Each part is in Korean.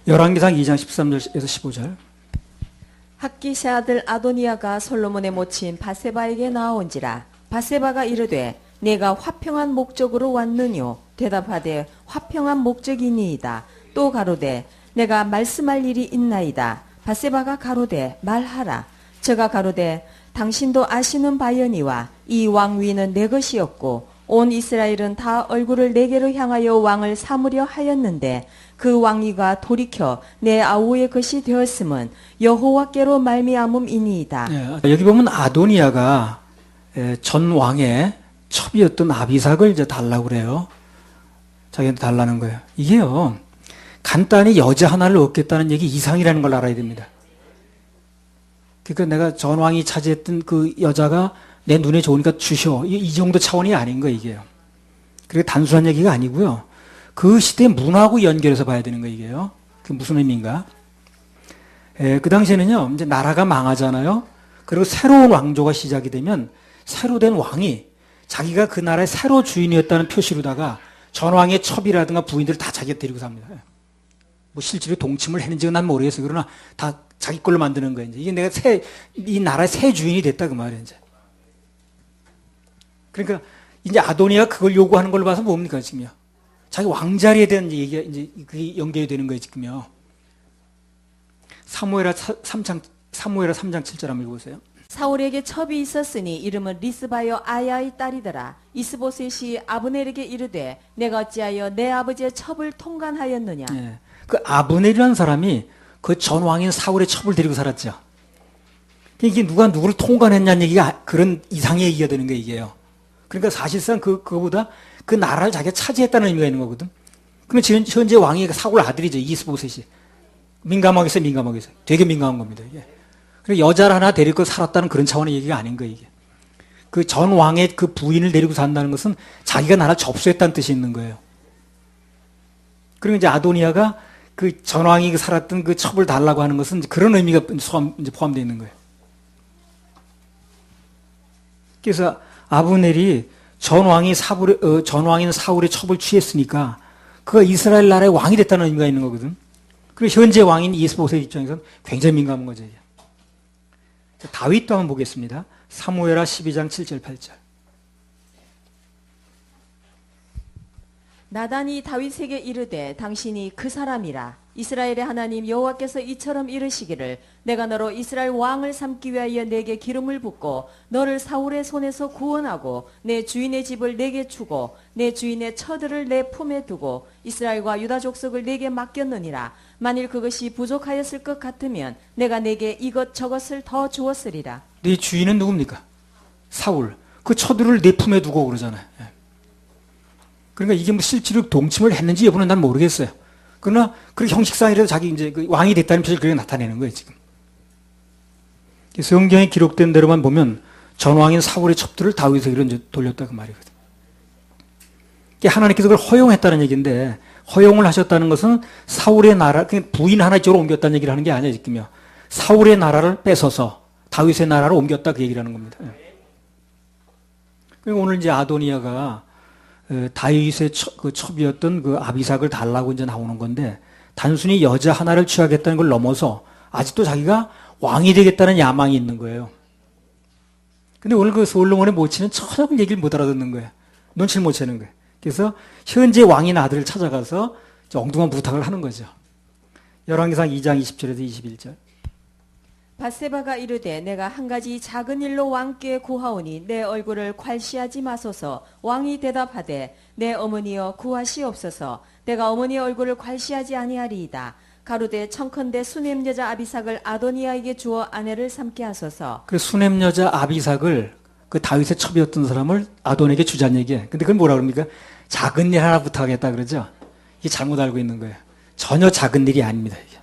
열왕기상 2장 13절에서 15절. 학기세 아들 아도니아가 솔로몬의 모친 바세바에게 나아온지라. 바세바가 이르되 내가 화평한 목적으로 왔느뇨. 대답하되 화평한 목적이니이다. 또 가로되 내가 말씀할 일이 있나이다. 바세바가 가로되 말하라. 저가 가로되 당신도 아시는 바여니와 이 왕위는 내 것이었고 온 이스라엘은 다 얼굴을 내게로 향하여 왕을 삼으려 하였는데 그 왕위가 돌이켜 내 아우의 것이 되었음은 여호와께로 말미암음이니이다. 네, 여기 보면 아도니아가 전 왕의 첩이었던 아비삭을 이제 달라고 그래요. 자기한테 달라는 거예요. 이게요, 간단히 여자 하나를 얻겠다는 얘기 이상이라는 걸 알아야 됩니다. 그러니까 내가 전 왕이 차지했던 그 여자가 내 눈에 좋으니까 주셔. 이 정도 차원이 아닌 거예요, 이게요. 그게 단순한 얘기가 아니고요. 그 시대 문화하고 연결해서 봐야 되는 거예요, 이게요. 그 무슨 의미인가? 그 당시에는요, 이제 나라가 망하잖아요. 그리고 새로운 왕조가 시작이 되면 새로 된 왕이 자기가 그 나라의 새로 주인이었다는 표시로다가 전 왕의 첩이라든가 부인들을 다 자기가 데리고 삽니다. 뭐 실제로 동침을 했는지는 난 모르겠어요. 그러나 다 자기 걸로 만드는 거예요. 이제. 이게 내가 이 나라의 새 주인이 됐다 그 말이에요, 이제. 그러니까 이제 아도니아가 그걸 요구하는 걸로 봐서 뭡니까, 지금요? 자기 왕자리에 대한 얘기가 이제 그게 연결이 되는 거예요, 지금요. 사무엘하 3장 7절 한번 읽어보세요. 사울에게 첩이 있었으니 이름은 리스바여 아야의 딸이더라. 이스보셋이 아브넬에게 이르되 내가 어찌하여 내 아버지의 첩을 통간하였느냐. 네. 그 아브넬이라는 사람이 그 전 왕인 사울의 첩을 데리고 살았죠. 이게 누가 누구를 통간했냐는 얘기가 그런 이상의 얘기가 되는 거예요, 이게요. 그러니까 사실상 그거보다 그 나라를 자기가 차지했다는 의미가 있는 거거든. 그러면 현재 왕이 사울 아들이죠, 이스보셋이. 민감하게 있어요. 되게 민감한 겁니다, 이게. 그리고 여자를 하나 데리고 살았다는 그런 차원의 얘기가 아닌 거예요, 이게. 그 전 왕의 그 부인을 데리고 산다는 것은 자기가 나라를 접수했다는 뜻이 있는 거예요. 그리고 이제 아도니아가 그 전 왕이 살았던 그 첩을 달라고 하는 것은 그런 의미가 이제 포함되어 있는 거예요. 그래서 아브넬이 전 왕인 사울의 첩을 취했으니까 그가 이스라엘 나라의 왕이 됐다는 의미가 있는 거거든. 그리고 현재 왕인 이스보셋 입장에서는 굉장히 민감한 거죠. 자, 다윗도 한번 보겠습니다. 사무엘하 12장 7절 8절. 나단이 다윗에게 이르되 당신이 그 사람이라. 이스라엘의 하나님 여호와께서 이처럼 이르시기를 내가 너로 이스라엘 왕을 삼기 위하여 내게 기름을 붓고 너를 사울의 손에서 구원하고 내 주인의 집을 내게 주고 내 주인의 처들을 내 품에 두고 이스라엘과 유다 족속을 내게 맡겼느니라. 만일 그것이 부족하였을 것 같으면 내가 내게 이것저것을 더 주었으리라. 네 주인은 누굽니까? 사울. 그 처들을 내 품에 두고 그러잖아요. 그러니까 이게 뭐 실제로 동침을 했는지 여부는 난 모르겠어요. 그러나 그 형식상이라도 자기 이제 그 왕이 됐다는 표시를 그렇게 나타내는 거예요, 지금. 성경에 기록된 대로만 보면 전 왕인 사울의 첩들을 다윗에게로 이제 돌렸다 그 말이거든. 하나님께서 그걸 허용했다는 얘기인데 허용을 하셨다는 것은 사울의 나라, 그냥 부인 하나 이쪽으로 옮겼다는 얘기를 하는 게 아니에요, 지금요. 사울의 나라를 뺏어서 다윗의 나라로 옮겼다 그 얘기를 하는 겁니다. 그리고 오늘 이제 아도니아가 다윗의 그 첩이었던 그 아비삭을 달라고 이제 나오는 건데 단순히 여자 하나를 취하겠다는 걸 넘어서 아직도 자기가 왕이 되겠다는 야망이 있는 거예요. 근데 오늘 그 솔로몬의 모친은 전혀 그 얘기를 못 알아듣는 거예요. 눈치를 못 채는 거예요. 그래서 현재 왕인 아들을 찾아가서 엉뚱한 부탁을 하는 거죠. 열왕기상 2장 20절에서 21절. 바세바가 이르되 내가 한 가지 작은 일로 왕께 구하오니 내 얼굴을 괄시하지 마소서. 왕이 대답하되 내 어머니여 구하시옵소서. 내가 어머니의 얼굴을 괄시하지 아니하리이다. 가로되 청컨대 수냄 여자 아비삭을 아도니아에게 주어 아내를 삼게 하소서. 그 수냄 여자 아비삭을 그 다윗의 첩이었던 사람을 아도니에게 주자는 얘기예요. 근데 그건 뭐라 그럽니까? 작은 일 하나 부탁하겠다 그러죠. 이게 잘못 알고 있는 거예요. 전혀 작은 일이 아닙니다. 이게.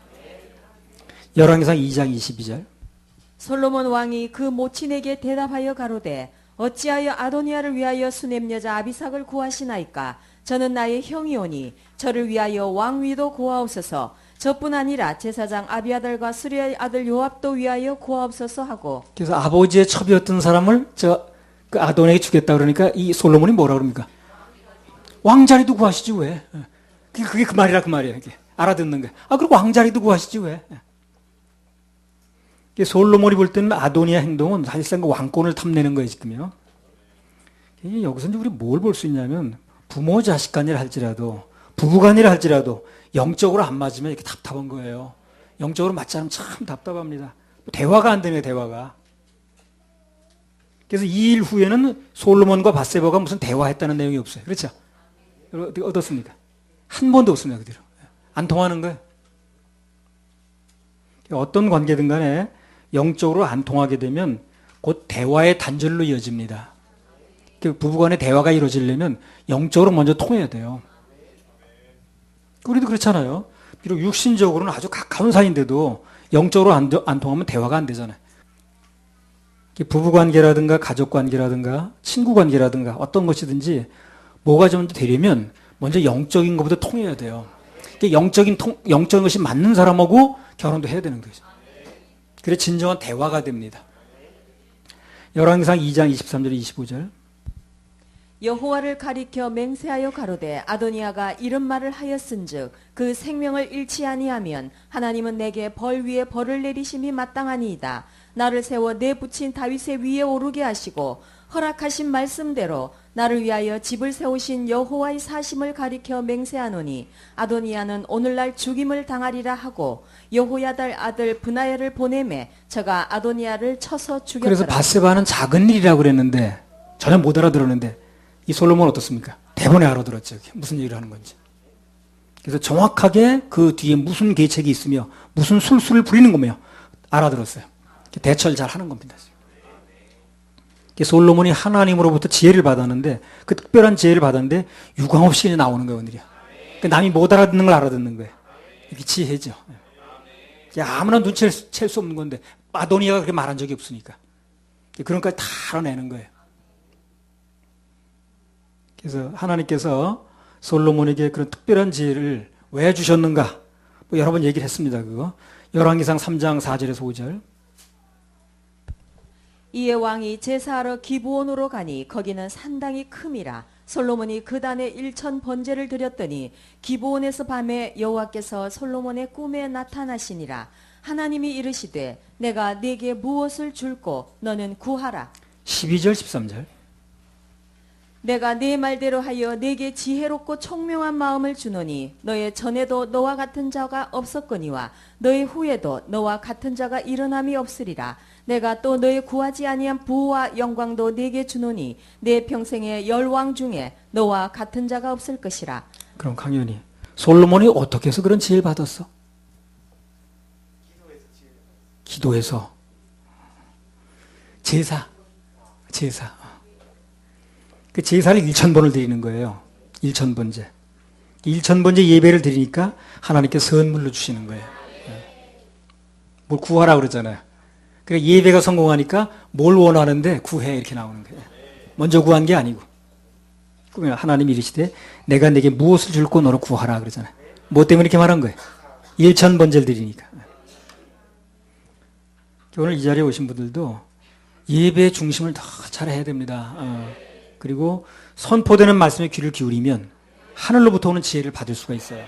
열왕기상 2장 22절. 솔로몬 왕이 그 모친에게 대답하여 가로되 어찌하여 아도니아를 위하여 수냄 여자 아비삭을 구하시나이까? 저는 나의 형이오니 저를 위하여 왕위도 구하옵소서. 저뿐 아니라 제사장 아비아달과 수리의 아들 요압도 위하여 구하옵소서 하고. 그래서 아버지의 첩이었던 사람을 그 아도니에게 주겠다 그러니까 이 솔로몬이 뭐라 그럽니까? 왕자리도 구하시지 왜? 그게 그 말이라 그 말이에요. 이게. 알아듣는 거예요. 그리고 왕자리도 구하시지 왜? 솔로몬이 볼 때는 아도니아 행동은 사실상 그 왕권을 탐내는 거예요, 지금요. 여기서 이제 우리 뭘 볼 수 있냐면 부모 자식 간이라 할지라도 부부 간이라 할지라도 영적으로 안 맞으면 이렇게 답답한 거예요. 영적으로 맞지 않으면 참 답답합니다. 대화가 안 되네요, 대화가. 그래서 이 일 후에는 솔로몬과 밧세바가 무슨 대화했다는 내용이 없어요. 그렇죠? 어떻게 얻었습니까? 한 번도 없습니다, 그대로. 안 통하는 거예요. 어떤 관계든 간에 영적으로 안 통하게 되면 곧 대화의 단절로 이어집니다. 부부간의 대화가 이루어지려면 영적으로 먼저 통해야 돼요. 우리도 그렇잖아요. 비록 육신적으로는 아주 가까운 사이인데도 영적으로 안 통하면 대화가 안 되잖아요. 부부관계라든가 가족관계라든가 친구관계라든가 어떤 것이든지 뭐가 좀 되려면 먼저 영적인 것부터 통해야 돼요. 영적인 것이 맞는 사람하고 결혼도 해야 되는 거죠. 그래 진정한 대화가 됩니다. 열왕기상 2장 23절 25절. 여호와를 가리켜 맹세하여 가로되 아도니아가 이런 말을 하였은즉 그 생명을 잃지 아니하면 하나님은 내게 벌 위에 벌을 내리심이 마땅하니이다. 나를 세워 내 부친 다윗의 위에 오르게 하시고 허락하신 말씀대로 나를 위하여 집을 세우신 여호와의 사심을 가리켜 맹세하노니 아도니아는 오늘날 죽임을 당하리라 하고 여호야달 아들 브나야를 보내매 저가 아도니아를 쳐서 죽였더라. 그래서 밧세바는 작은 일이라고 그랬는데 전혀 못 알아들었는데 이 솔로몬은 어떻습니까? 대본에 알아들었죠. 무슨 얘기를 하는 건지. 그래서 정확하게 그 뒤에 무슨 계책이 있으며 무슨 술수를 부리는 거며 알아들었어요. 대처를 잘 하는 겁니다. 솔로몬이 하나님으로부터 지혜를 받았는데 그 특별한 지혜를 받았는데 유감 없이 그냥 나오는 거예요. 오늘이야. 남이 못 알아듣는 걸 알아듣는 거예요. 이게 지혜죠. 아무나 눈치를 챌 수 없는 건데 아도니아가 그렇게 말한 적이 없으니까. 그런 것까지 다 알아내는 거예요. 그래서 하나님께서 솔로몬에게 그런 특별한 지혜를 왜 주셨는가? 여러 번 얘기를 했습니다. 그거. 열왕기상 3장 4절에서 5절. 이에 왕이 제사하러 기브온으로 가니 거기는 산당이 큼이라. 솔로몬이 그 단에 1천 번제를 드렸더니 기브온에서 밤에 여호와께서 솔로몬의 꿈에 나타나시니라. 하나님이 이르시되 내가 네게 무엇을 줄꼬 너는 구하라. 12절 13절. 내가 네 말대로 하여 네게 지혜롭고 총명한 마음을 주노니 너의 전에도 너와 같은 자가 없었거니와 너의 후에도 너와 같은 자가 일어남이 없으리라. 내가 또 너의 구하지 아니한 부와 영광도 네게 주노니 내 평생의 열왕 중에 너와 같은 자가 없을 것이라. 그럼 강연이 솔로몬이 어떻게 해서 그런 지혜를 받았어? 기도해서. 제사. 그 제사를 1,000번을 드리는 거예요. 1,000번제. 1,000번제 예배를 드리니까 하나님께 선물로 주시는 거예요. 뭘 구하라 그러잖아요. 그러니까 예배가 성공하니까 뭘 원하는데 구해 이렇게 나오는 거예요. 먼저 구한 게 아니고. 하나님이 이르시되 내가 내게 무엇을 줄고 너를 구하라 그러잖아요. 뭐 때문에 이렇게 말한 거예요? 1,000번제를 드리니까. 오늘 이 자리에 오신 분들도 예배의 중심을 더 잘해야 됩니다. 그리고 선포되는 말씀에 귀를 기울이면 하늘로부터 오는 지혜를 받을 수가 있어요.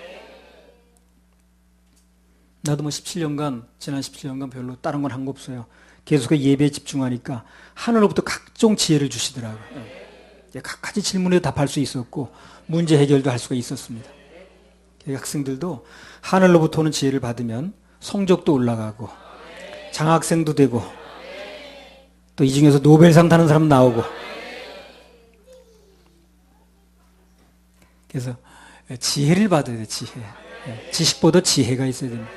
나도 지난 17년간 별로 다른 건 한 거 없어요. 계속 예배에 집중하니까 하늘로부터 각종 지혜를 주시더라고요. 각가지 질문에 답할 수 있었고 문제 해결도 할 수가 있었습니다. 학생들도 하늘로부터 오는 지혜를 받으면 성적도 올라가고 장학생도 되고 또 이 중에서 노벨상 타는 사람 나오고 그래서 지혜를 받아야 돼요. 지식보다 지혜가 있어야 됩니다.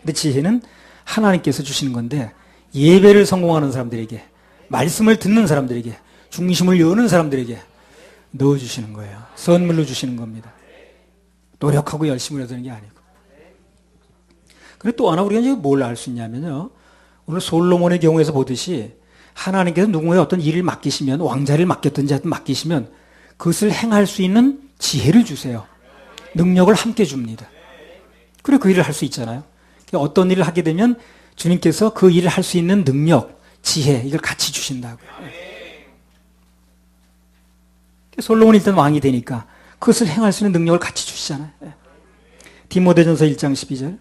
근데 지혜는 하나님께서 주시는 건데 예배를 성공하는 사람들에게 말씀을 듣는 사람들에게 중심을 여는 사람들에게 넣어주시는 거예요. 선물로 주시는 겁니다. 노력하고 열심히 해야 되는 게 아니고. 그리고 또 하나 우리가 이제 뭘 알 수 있냐면요. 오늘 솔로몬의 경우에서 보듯이 하나님께서 누군가의 어떤 일을 맡기시면 왕자를 맡겼든지 하여튼 맡기시면 그것을 행할 수 있는 지혜를 주세요. 능력을 함께 줍니다. 그래 그 일을 할 수 있잖아요. 어떤 일을 하게 되면 주님께서 그 일을 할 수 있는 능력, 지혜 이걸 같이 주신다고요. 솔로몬이 일단 왕이 되니까 그것을 행할 수 있는 능력을 같이 주시잖아요. 디모데전서 1장 12절.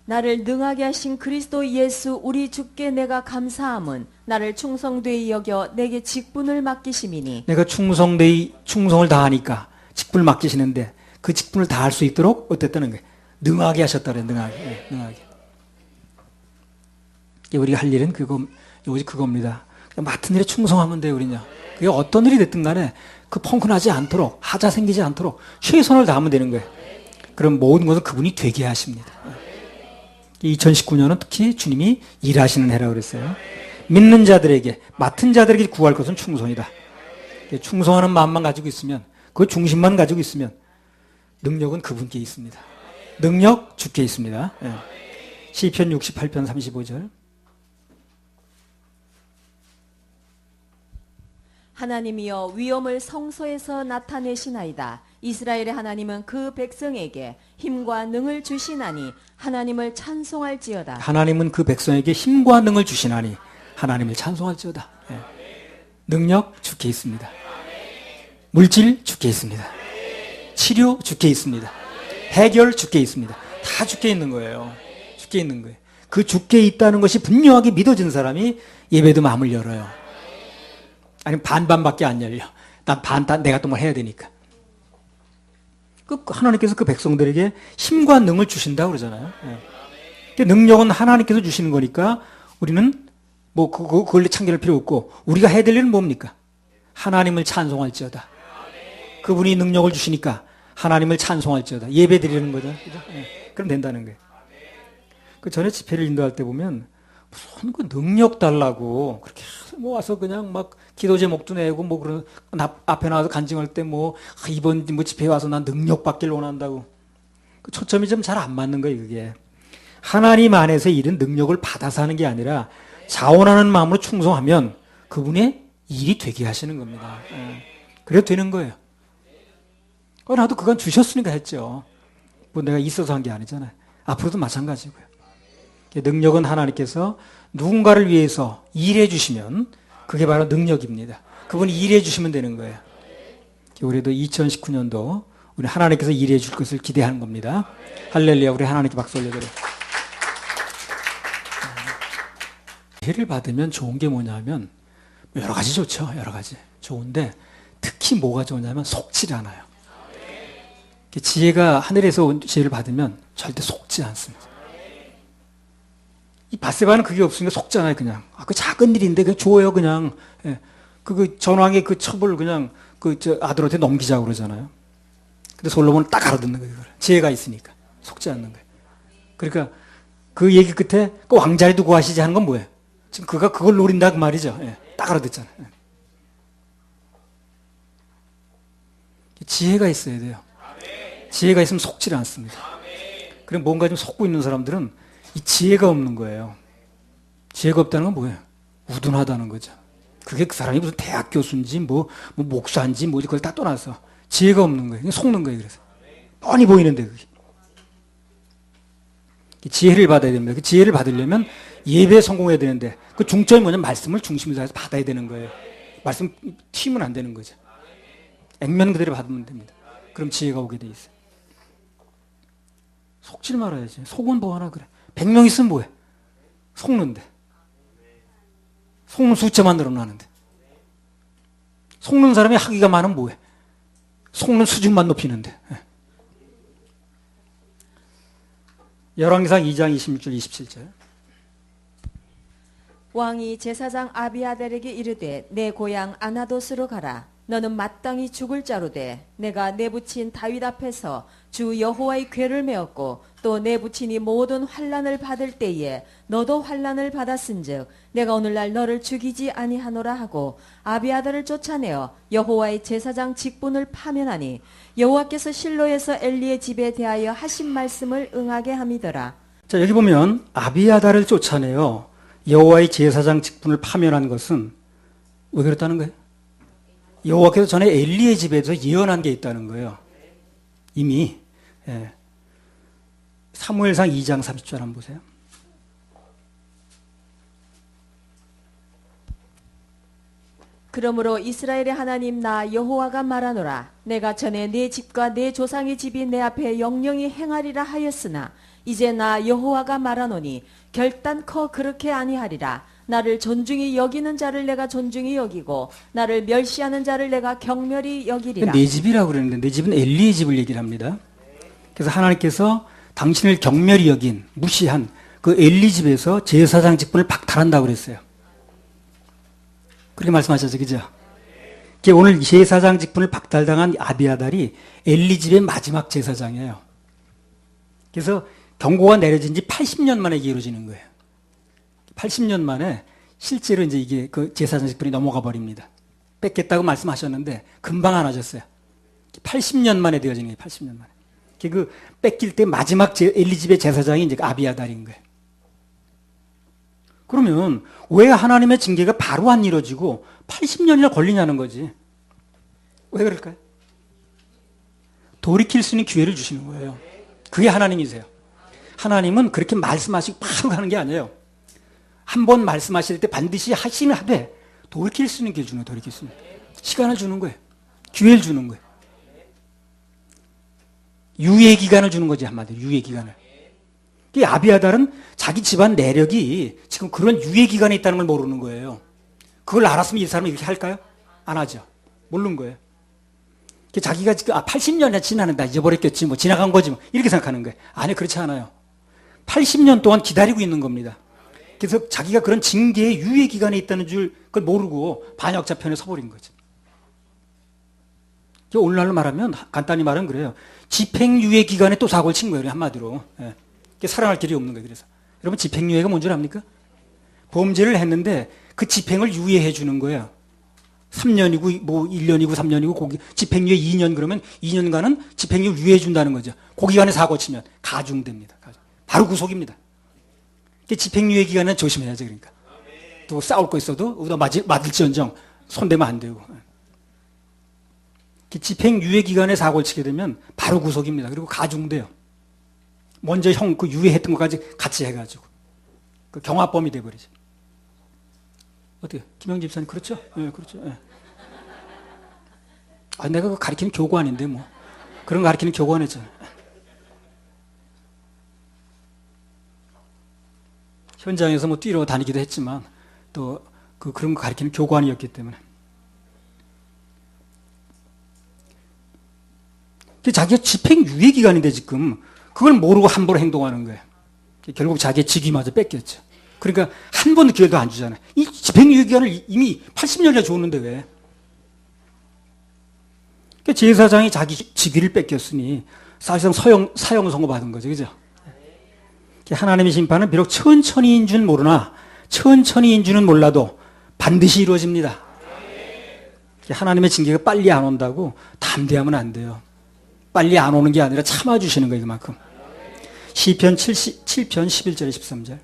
나를 능하게 하신 그리스도 예수 우리 주께 내가 감사함은 나를 충성되이 여겨 내게 직분을 맡기심이니. 내가 충성을 다하니까 직분을 맡기시는데 그 직분을 다할 수 있도록 어땠다는 거예요? 능하게 하셨다 그래요. 능하게. 능하게. 우리가 할 일은 오직 그겁니다. 맡은 일에 충성하면 돼요, 우리는요. 그게 어떤 일이 됐든 간에 그 펑크나지 않도록, 하자 생기지 않도록 최선을 다하면 되는 거예요. 그럼 모든 것은 그분이 되게 하십니다. 2019년은 특히 주님이 일하시는 해라고 그랬어요. 믿는 자들에게, 맡은 자들에게 구할 것은 충성이다. 충성하는 마음만 가지고 있으면, 그 중심만 가지고 있으면 능력은 그분께 있습니다. 능력 주께 있습니다. 시편 68편 35절. 하나님이여 위엄을 성소에서 나타내시나이다. 이스라엘의 하나님은 그 백성에게 힘과 능을 주시나니 하나님을 찬송할지어다. 하나님은 그 백성에게 힘과 능을 주시나니 하나님을 찬송할지어다. 능력 주께 있습니다. 물질 주께 있습니다. 치료 주께 있습니다. 해결 주께 있습니다. 다 주께 있는 거예요. 주께 있는 거예요. 그 주께 있다는 것이 분명하게 믿어진 사람이 예배도 마음을 열어요. 아니면 반반밖에 안 열려. 난 내가 또 뭘 해야 되니까. 하나님께서 그 백성들에게 힘과 능을 주신다고 그러잖아요. 능력은 하나님께서 주시는 거니까 우리는 그걸 참견할 필요 없고 우리가 해야 될 일은 뭡니까? 하나님을 찬송할지어다. 그분이 능력을 주시니까 하나님을 찬송할지어다. 예배 드리는 거죠. 그죠? 그럼 된다는 거예요. 그 전에 집회를 인도할 때 보면 무슨 그 능력 달라고 그렇게 와서 그냥 막 기도 제목도 내고 그런 앞에 나와서 간증할 때 이번 집회에 와서 난 능력 받길 원한다고. 그 초점이 좀 잘 안 맞는 거예요, 그게. 하나님 안에서 일은 능력을 받아서 하는 게 아니라 자원하는 마음으로 충성하면 그분의 일이 되게 하시는 겁니다. 그래도 되는 거예요. 나도 그건 주셨으니까 했죠. 내가 있어서 한 게 아니잖아요. 앞으로도 마찬가지고요. 능력은 하나님께서 누군가를 위해서 일해 주시면 그게 바로 능력입니다. 그분이 일해 주시면 되는 거예요. 우리도 2019년도 우리 하나님께서 일해 줄 것을 기대하는 겁니다. 할렐루야. 우리 하나님께 박수 올려드려요. 지혜를 받으면 좋은 게 뭐냐면 여러 가지 좋죠. 여러 가지 좋은데 특히 뭐가 좋냐면 속지 않아요. 지혜가 하늘에서 온 지혜를 받으면 절대 속지 않습니다. 이 바세바는 그게 없으니까 속잖아요, 그냥. 그 작은 일인데, 그냥 줘요, 그냥. 전왕의 그 첩을 그냥, 아들한테 넘기자고 그러잖아요. 근데 솔로몬은 딱 알아듣는 거예요, 그걸. 지혜가 있으니까. 속지 않는 거예요. 그러니까, 그 얘기 끝에, 그 왕자리도 구하시지 하는 건 뭐예요? 지금 그가 그걸 노린다, 그 말이죠. 딱 알아듣잖아요. 지혜가 있어야 돼요. 지혜가 있으면 속지 않습니다. 그리고 뭔가 좀 속고 있는 사람들은 이 지혜가 없는 거예요. 지혜가 없다는 건 뭐예요? 우둔하다는 거죠. 그게 그 사람이 무슨 대학 교수인지 목사인지 그걸 다 떠나서 지혜가 없는 거예요. 속는 거예요. 그래서 뻔히 보이는데 그게. 지혜를 받아야 됩니다. 그 지혜를 받으려면 예배에 성공해야 되는데 그 중점이 뭐냐면 말씀을 중심으로 해서 받아야 되는 거예요. 말씀 튀면 안 되는 거죠. 액면 그대로 받으면 됩니다. 그럼 지혜가 오게 돼 있어요. 속지 말아야지. 속은 뭐 하나 그래. 100명 있으면 뭐해? 속는데. 속는 숫자만 늘어나는데. 속는 사람이 학위가 많으면 뭐해? 속는 수준만 높이는데. 열왕기상 2장 26절 27절. 왕이 제사장 아비아달에게 이르되 내 고향 아나돗으로 가라. 너는 마땅히 죽을 자로되 내가 내 부친 다윗 앞에서 주 여호와의 궤를 메었고 또 내 부친이 모든 환난을 받을 때에 너도 환난을 받았은즉 내가 오늘날 너를 죽이지 아니하노라 하고 아비아달을 쫓아내어 여호와의 제사장 직분을 파면하니 여호와께서 실로에서 엘리의 집에 대하여 하신 말씀을 응하게 함이더라. 자, 여기 보면 아비아달을 쫓아내어 여호와의 제사장 직분을 파면한 것은 왜 그랬다는 거예요? 여호와께서 전에 엘리의 집에서 예언한 게 있다는 거예요. 이미. 사무엘상 2장 30절 한번 보세요. 그러므로 이스라엘의 하나님 나 여호와가 말하노라. 내가 전에 내 집과 내 조상의 집이 내 앞에 영영히 행하리라 하였으나 이제 나 여호와가 말하노니 결단코 그렇게 아니하리라. 나를 존중히 여기는 자를 내가 존중히 여기고 나를 멸시하는 자를 내가 경멸히 여기리라. 내 집이라고 그러는데 내 집은 엘리의 집을 얘기를 합니다. 그래서 하나님께서 당신을 경멸히 여긴 무시한 그 엘리 집에서 제사장 직분을 박탈한다고 그랬어요. 그렇게 말씀하셨죠, 그죠? 오늘 제사장 직분을 박탈당한 아비아달이 엘리 집의 마지막 제사장이에요. 그래서 경고가 내려진 지 80년 만에 이게 이루어지는 거예요. 80년 만에 실제로 이제 이게 그 제사장 직분이 넘어가 버립니다. 뺏겠다고 말씀하셨는데 금방 안 하셨어요. 80년 만에 되어지는 거예요, 80년 만에. 그 뺏길 때 마지막 엘리 집의 제사장이 이제 아비아달인 거예요. 그러면 왜 하나님의 징계가 바로 안 이루어지고 80년이나 걸리냐는 거지. 왜 그럴까요? 돌이킬 수 있는 기회를 주시는 거예요. 그게 하나님이세요. 하나님은 그렇게 말씀하시고 바로 가는 게 아니에요. 한 번 말씀하실 때 반드시 하시는 하되 돌이킬 수 있는 기회를 주는 거예요. 돌이킬 수 있는 시간을 주는 거예요. 기회를 주는 거예요. 유예 기간을 주는 거지, 한마디로 유예 기간을. 이 아비아달은 자기 집안 내력이 지금 그런 유예 기간에 있다는 걸 모르는 거예요. 그걸 알았으면 이 사람은 이렇게 할까요? 안 하죠. 모르는 거예요. 자기가 지금 80년이나 지나는다, 잊어버렸겠지, 뭐 지나간 거지, 뭐 이렇게 생각하는 거예요. 아니, 그렇지 않아요. 80년 동안 기다리고 있는 겁니다. 그래서 자기가 그런 징계의 유예 기간에 있다는 줄 그걸 모르고 반역자 편에 서버린 거죠. 오늘날로 말하면, 간단히 말하면 그래요. 집행유예 기간에 또 사고를 친 거예요, 한마디로. 예. 살아날 길이 없는 거예요, 그래서. 여러분, 집행유예가 뭔 줄 압니까? 범죄를 했는데 그 집행을 유예해 주는 거예요. 3년이고, 뭐 1년이고, 3년이고, 거기 집행유예 2년 그러면 2년간은 집행유예 유예해 준다는 거죠. 그 기간에 사고 치면 가중됩니다. 바로 구속입니다. 집행유예 기간은 조심해야죠, 그러니까. 또 싸울 거 있어도 얻어 맞을지언정 손대면 안 되고. 집행유예 기간에 사고를 치게 되면 바로 구속입니다. 그리고 가중돼요. 먼저 그 유예했던 것까지 같이 해가지고. 그 경화범이 돼버리죠. 어때요? 김영진 집사님, 그렇죠? 예, 네, 그렇죠. 네. 아, 내가 그 가르치는 교관인데, 뭐. 그런 거 가르치는 교관이잖아요. 현장에서 뭐 뛰러 다니기도 했지만, 또, 그런 거 가르치는 교관이었기 때문에. 자기가 집행유예 기간인데 지금, 그걸 모르고 함부로 행동하는 거예요. 결국 자기의 직위마저 뺏겼죠. 그러니까 한 번 기회도 안 주잖아요. 이 집행유예 기간을 이미 80년이나 줬는데 왜? 그러니까 제사장이 자기 직위를 뺏겼으니 사실상 사형 선고 받은 거죠. 그죠? 하나님의 심판은 비록 천천히인 줄 모르나 천천히인 줄은 몰라도 반드시 이루어집니다. 하나님의 징계가 빨리 안 온다고 담대하면 안 돼요. 빨리 안 오는 게 아니라 참아주시는 거예요, 그만큼. 시편 7편 11절에 13절.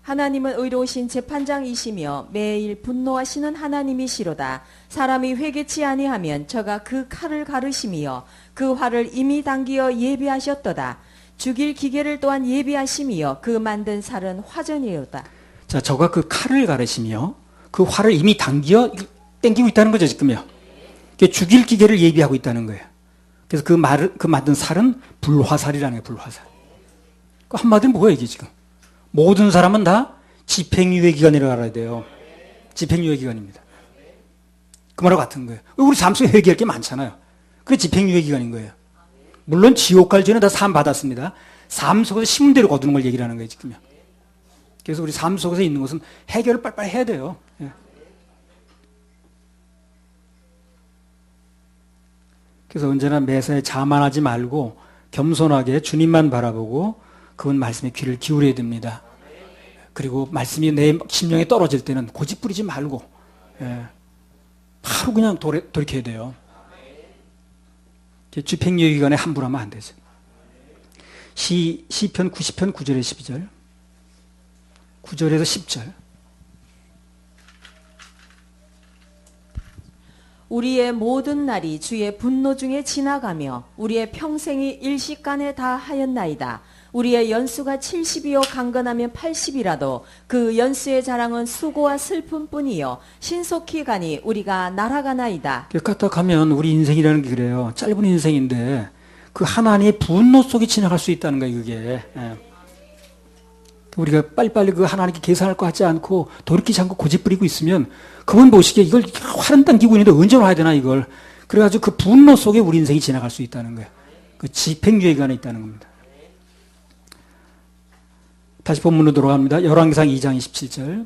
하나님은 의로우신 재판장이시며 매일 분노하시는 하나님이시로다. 사람이 회개치 아니하면 저가 그 칼을 가르심이여 그 활을 이미 당기어 예비하셨도다. 죽일 기계를 또한 예비하심이여 그 만든 살은 화전이로다. 자, 저가 그 칼을 가르시며 그 활을 이미 당기어 땡기고 있다는 거죠, 지금요. 죽일 기계를 예비하고 있다는 거예요. 그래서 그 만든 살은 불화살이라는 거예요, 불화살. 한마디로 뭐예요, 이게 지금? 모든 사람은 다 집행유예 기간이라고 알아야 돼요. 집행유예 기간입니다. 그 말과 같은 거예요. 우리 삶 속에 회개할 게 많잖아요. 그게 집행유예 기간인 거예요. 물론 지옥 갈 전에 다 사함 받았습니다. 삶 속에서 심은 대로 거두는 걸 얘기를 하는 거예요, 지금요. 그래서 우리 삶 속에서 있는 것은 해결을 빨리빨리 해야 돼요. 예. 그래서 언제나 매사에 자만하지 말고 겸손하게 주님만 바라보고 그분 말씀에 귀를 기울여야 됩니다. 그리고 말씀이 내 심령에 떨어질 때는 고집 부리지 말고 바로 그냥 돌이켜야 돼요. 집행유예 기간에 함부로 하면 안 되죠. 시편 90편 9절에 12절 9절에서 10절 우리의 모든 날이 주의 분노 중에 지나가며 우리의 평생이 일시간에 다 하였나이다. 우리의 연수가 70이요 강건하면 80이라도 그 연수의 자랑은 수고와 슬픔뿐이요 신속히 가니 우리가 날아가나이다. 까딱하면 우리 인생이라는 게 그래요. 짧은 인생인데 그 하나님의 분노 속에 지나갈 수 있다는 거예요. 그게. 예. 우리가 빨리빨리 그 하나님께 계산할 것 같지 않고 돌이키지 않고 고집부리고 있으면 그분 보시기에 이걸 활은 당기고 있는데 언제 와야 되나 이걸. 그래가지고 그 분노 속에 우리 인생이 지나갈 수 있다는 거예요. 그 집행유예가 안에 있다는 겁니다. 다시 본문으로 돌아갑니다. 열왕기상 2장 27절.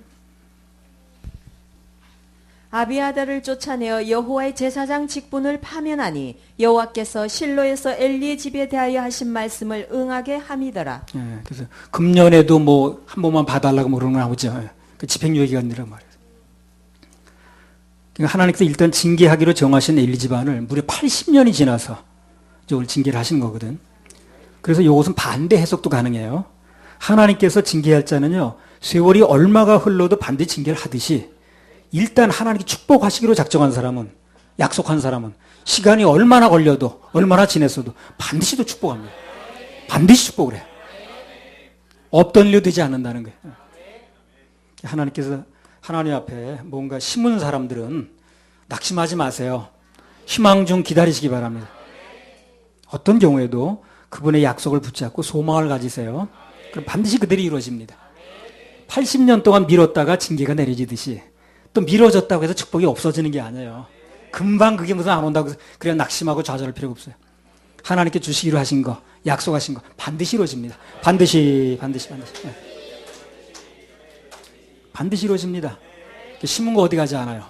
아비아다를 쫓아내어 여호와의 제사장 직분을 파면하니 여호와께서 실로에서 엘리의 집에 대하여 하신 말씀을 응하게 함이더라. 예, 그래서 금년에도 뭐 한 번만 봐달라고 뭐 그런 거 나오죠. 예, 그 집행유예 기간이란 말이에요. 그러니까 하나님께서 일단 징계하기로 정하신 엘리 집안을 무려 80년이 지나서 이걸 징계를 하신 거거든. 그래서 이것은 반대 해석도 가능해요. 하나님께서 징계할 자는요, 세월이 얼마가 흘러도 반드시 징계를 하듯이 일단 하나님께 축복하시기로 작정한 사람은, 약속한 사람은 시간이 얼마나 걸려도 얼마나 지냈어도 반드시 또 축복합니다. 반드시 축복을 해요. 없던 일도 되지 않는다는 거예요. 하나님께서 하나님 앞에 뭔가 심은 사람들은 낙심하지 마세요. 희망 중 기다리시기 바랍니다. 어떤 경우에도 그분의 약속을 붙잡고 소망을 가지세요. 그럼 반드시 그들이 이루어집니다. 80년 동안 미뤘다가 징계가 내려지듯이 또 미뤄졌다고 해서 축복이 없어지는 게 아니에요. 금방 그게 무슨 안 온다고 해서 그냥 낙심하고 좌절할 필요가 없어요. 하나님께 주시기로 하신 거, 약속하신 거 반드시 이루어집니다. 반드시. 네. 반드시 이루어집니다. 심은 거 어디 가지 않아요.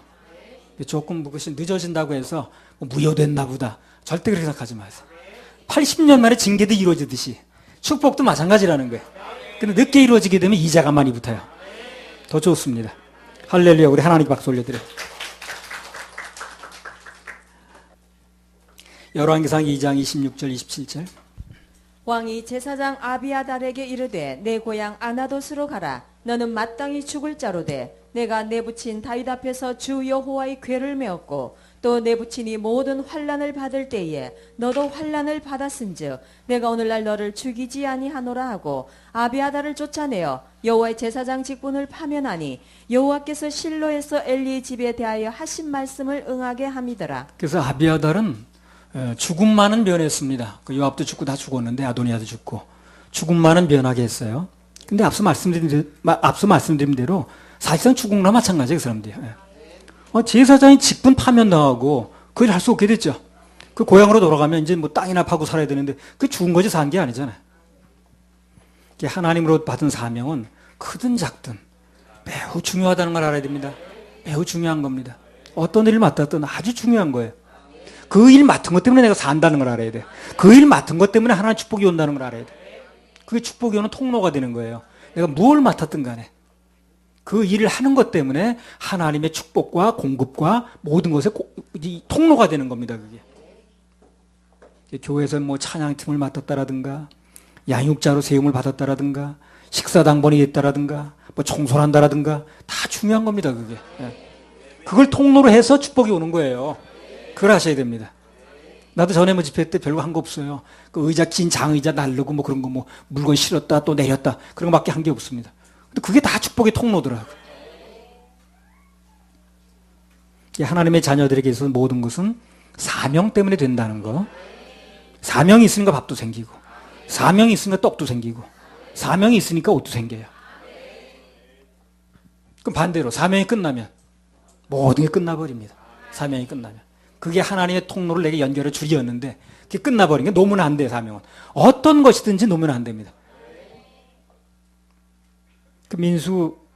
조금 그것이 늦어진다고 해서 무효됐나 보다. 절대 그렇게 생각하지 마세요. 80년 만에 징계도 이루어지듯이 축복도 마찬가지라는 거예요. 근데 늦게 이루어지게 되면 이자가 많이 붙어요. 더 좋습니다. 할렐루야. 우리 하나님께 박수 올려드려요. 열왕기상 2장 26절 27절. 왕이 제사장 아비아달에게 이르되 내 고향 아나돗으로 가라. 너는 마땅히 죽을 자로 돼. 내가 내 부친 다윗 앞에서 주 여호와의 궤를 메었고 또 내 부친이 모든 환난을 받을 때에 너도 환난을 받았은즉 내가 오늘날 너를 죽이지 아니하노라 하고 아비아달을 쫓아내어 여호와의 제사장 직분을 파면하니 여호와께서 실로에서 엘리의 집에 대하여 하신 말씀을 응하게 함이더라. 그래서 아비아달은 죽음만은 면했습니다. 그 요압도 죽고 다 죽었는데 아도니아도 죽고 죽음만은 면하게 했어요. 근데 앞서 말씀드린 대로 사실상 죽음과 마찬가지예요. 그 사람들이. 제사장이 직분 파면당하고 그걸 할 수 없게 됐죠. 그 고향으로 돌아가면 이제 뭐 땅이나 파고 살아야 되는데 그 죽은 거지 산 게 아니잖아요. 하나님으로 받은 사명은 크든 작든 매우 중요하다는 걸 알아야 됩니다. 매우 중요한 겁니다. 어떤 일을 맡았든 아주 중요한 거예요. 그 일 맡은 것 때문에 내가 산다는 걸 알아야 돼. 그 일 맡은 것 때문에 하나님 축복이 온다는 걸 알아야 돼. 그게 축복이 오는 통로가 되는 거예요. 내가 무엇을 맡았든 간에 그 일을 하는 것 때문에 하나님의 축복과 공급과 모든 것의 통로가 되는 겁니다. 그게. 교회에서 뭐 찬양팀을 맡았다라든가 양육자로 세움을 받았다라든가 식사당번이 됐다라든가 뭐 청소를 한다라든가 다 중요한 겁니다. 그게. 그걸 통로로 해서 축복이 오는 거예요. 그걸 하셔야 됩니다. 나도 전에 뭐 집회 때 별거 한 거 없어요. 그 의자 긴 장의자 날르고 뭐 그런 거 뭐 물건 실었다 또 내렸다 그런 거밖에 한 게 없습니다. 근데 그게 다 축복의 통로더라고요. 하나님의 자녀들에게 있어서 모든 것은 사명 때문에 된다는 거. 사명이 있으니까 밥도 생기고 사명이 있으니까 떡도 생기고 사명이 있으니까 옷도 생겨요. 그럼 반대로 사명이 끝나면 모든 게 끝나버립니다. 사명이 끝나면. 그게 하나님의 통로를 내게 연결해 줄이었는데 그게 끝나버린 게 놓으면 안 돼요. 사명은. 어떤 것이든지 놓으면 안 됩니다.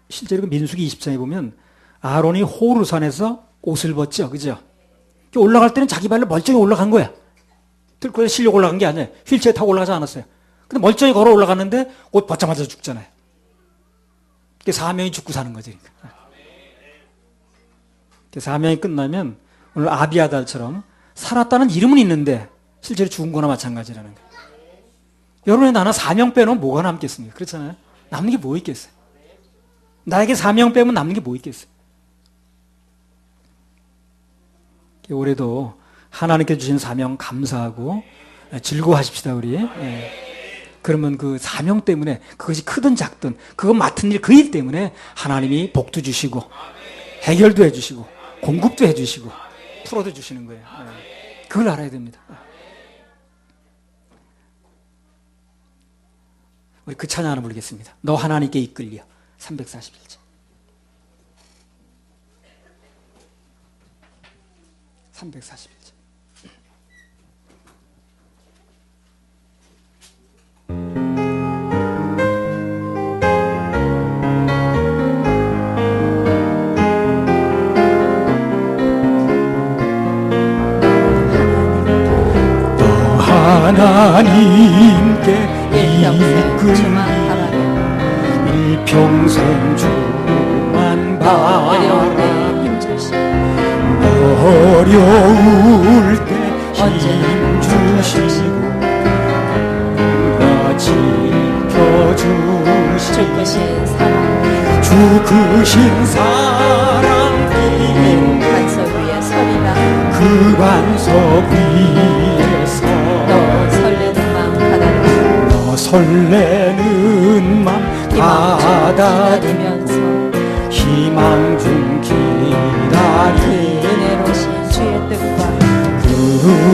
실제로 민수기 20장에 보면 아론이 호르산에서 옷을 벗죠. 그죠? 올라갈 때는 자기 발로 멀쩡히 올라간 거야. 들고 실력 올라간 게 아니에요. 휠체어 타고 올라가지 않았어요. 근데 멀쩡히 걸어 올라갔는데 옷 벗자마자 죽잖아요. 그게 사명이 죽고 사는 거지. 그러니까. 사명이 끝나면 오늘 아비아달처럼 살았다는 이름은 있는데 실제로 죽은 거나 마찬가지라는 거예요. 여러분의 나는 사명 빼놓으면 뭐가 남겠습니까? 그렇잖아요. 남는 게 뭐 있겠어요? 나에게 사명 빼면 남는 게 뭐 있겠어요? 올해도 하나님께 주신 사명 감사하고 즐거워하십시다 우리. 그러면 그 사명 때문에 그것이 크든 작든 그거 맡은 일 그 일 때문에 하나님이 복도 주시고 해결도 해주시고 공급도 해주시고 풀어도 주시는 거예요. 그걸 알아야 됩니다. 우리 그 찬양 하나 부르겠습니다. 너 하나님께 이끌려. 341절. 341절. 하나님께 일평생 주만 바라며 일평생 주만 어려울 바라 때 힘주시고 어려울 때 언제나 힘주시고 지켜주시고 크신 사랑 죽으신 사랑 반석 위에 서리라 그 반석 위에서 너 설레는 마음 가다듬고 너 설레는 맘 가다듬고 기다리면서 희망 중 그 기다리 은혜로신 주의 뜻과 그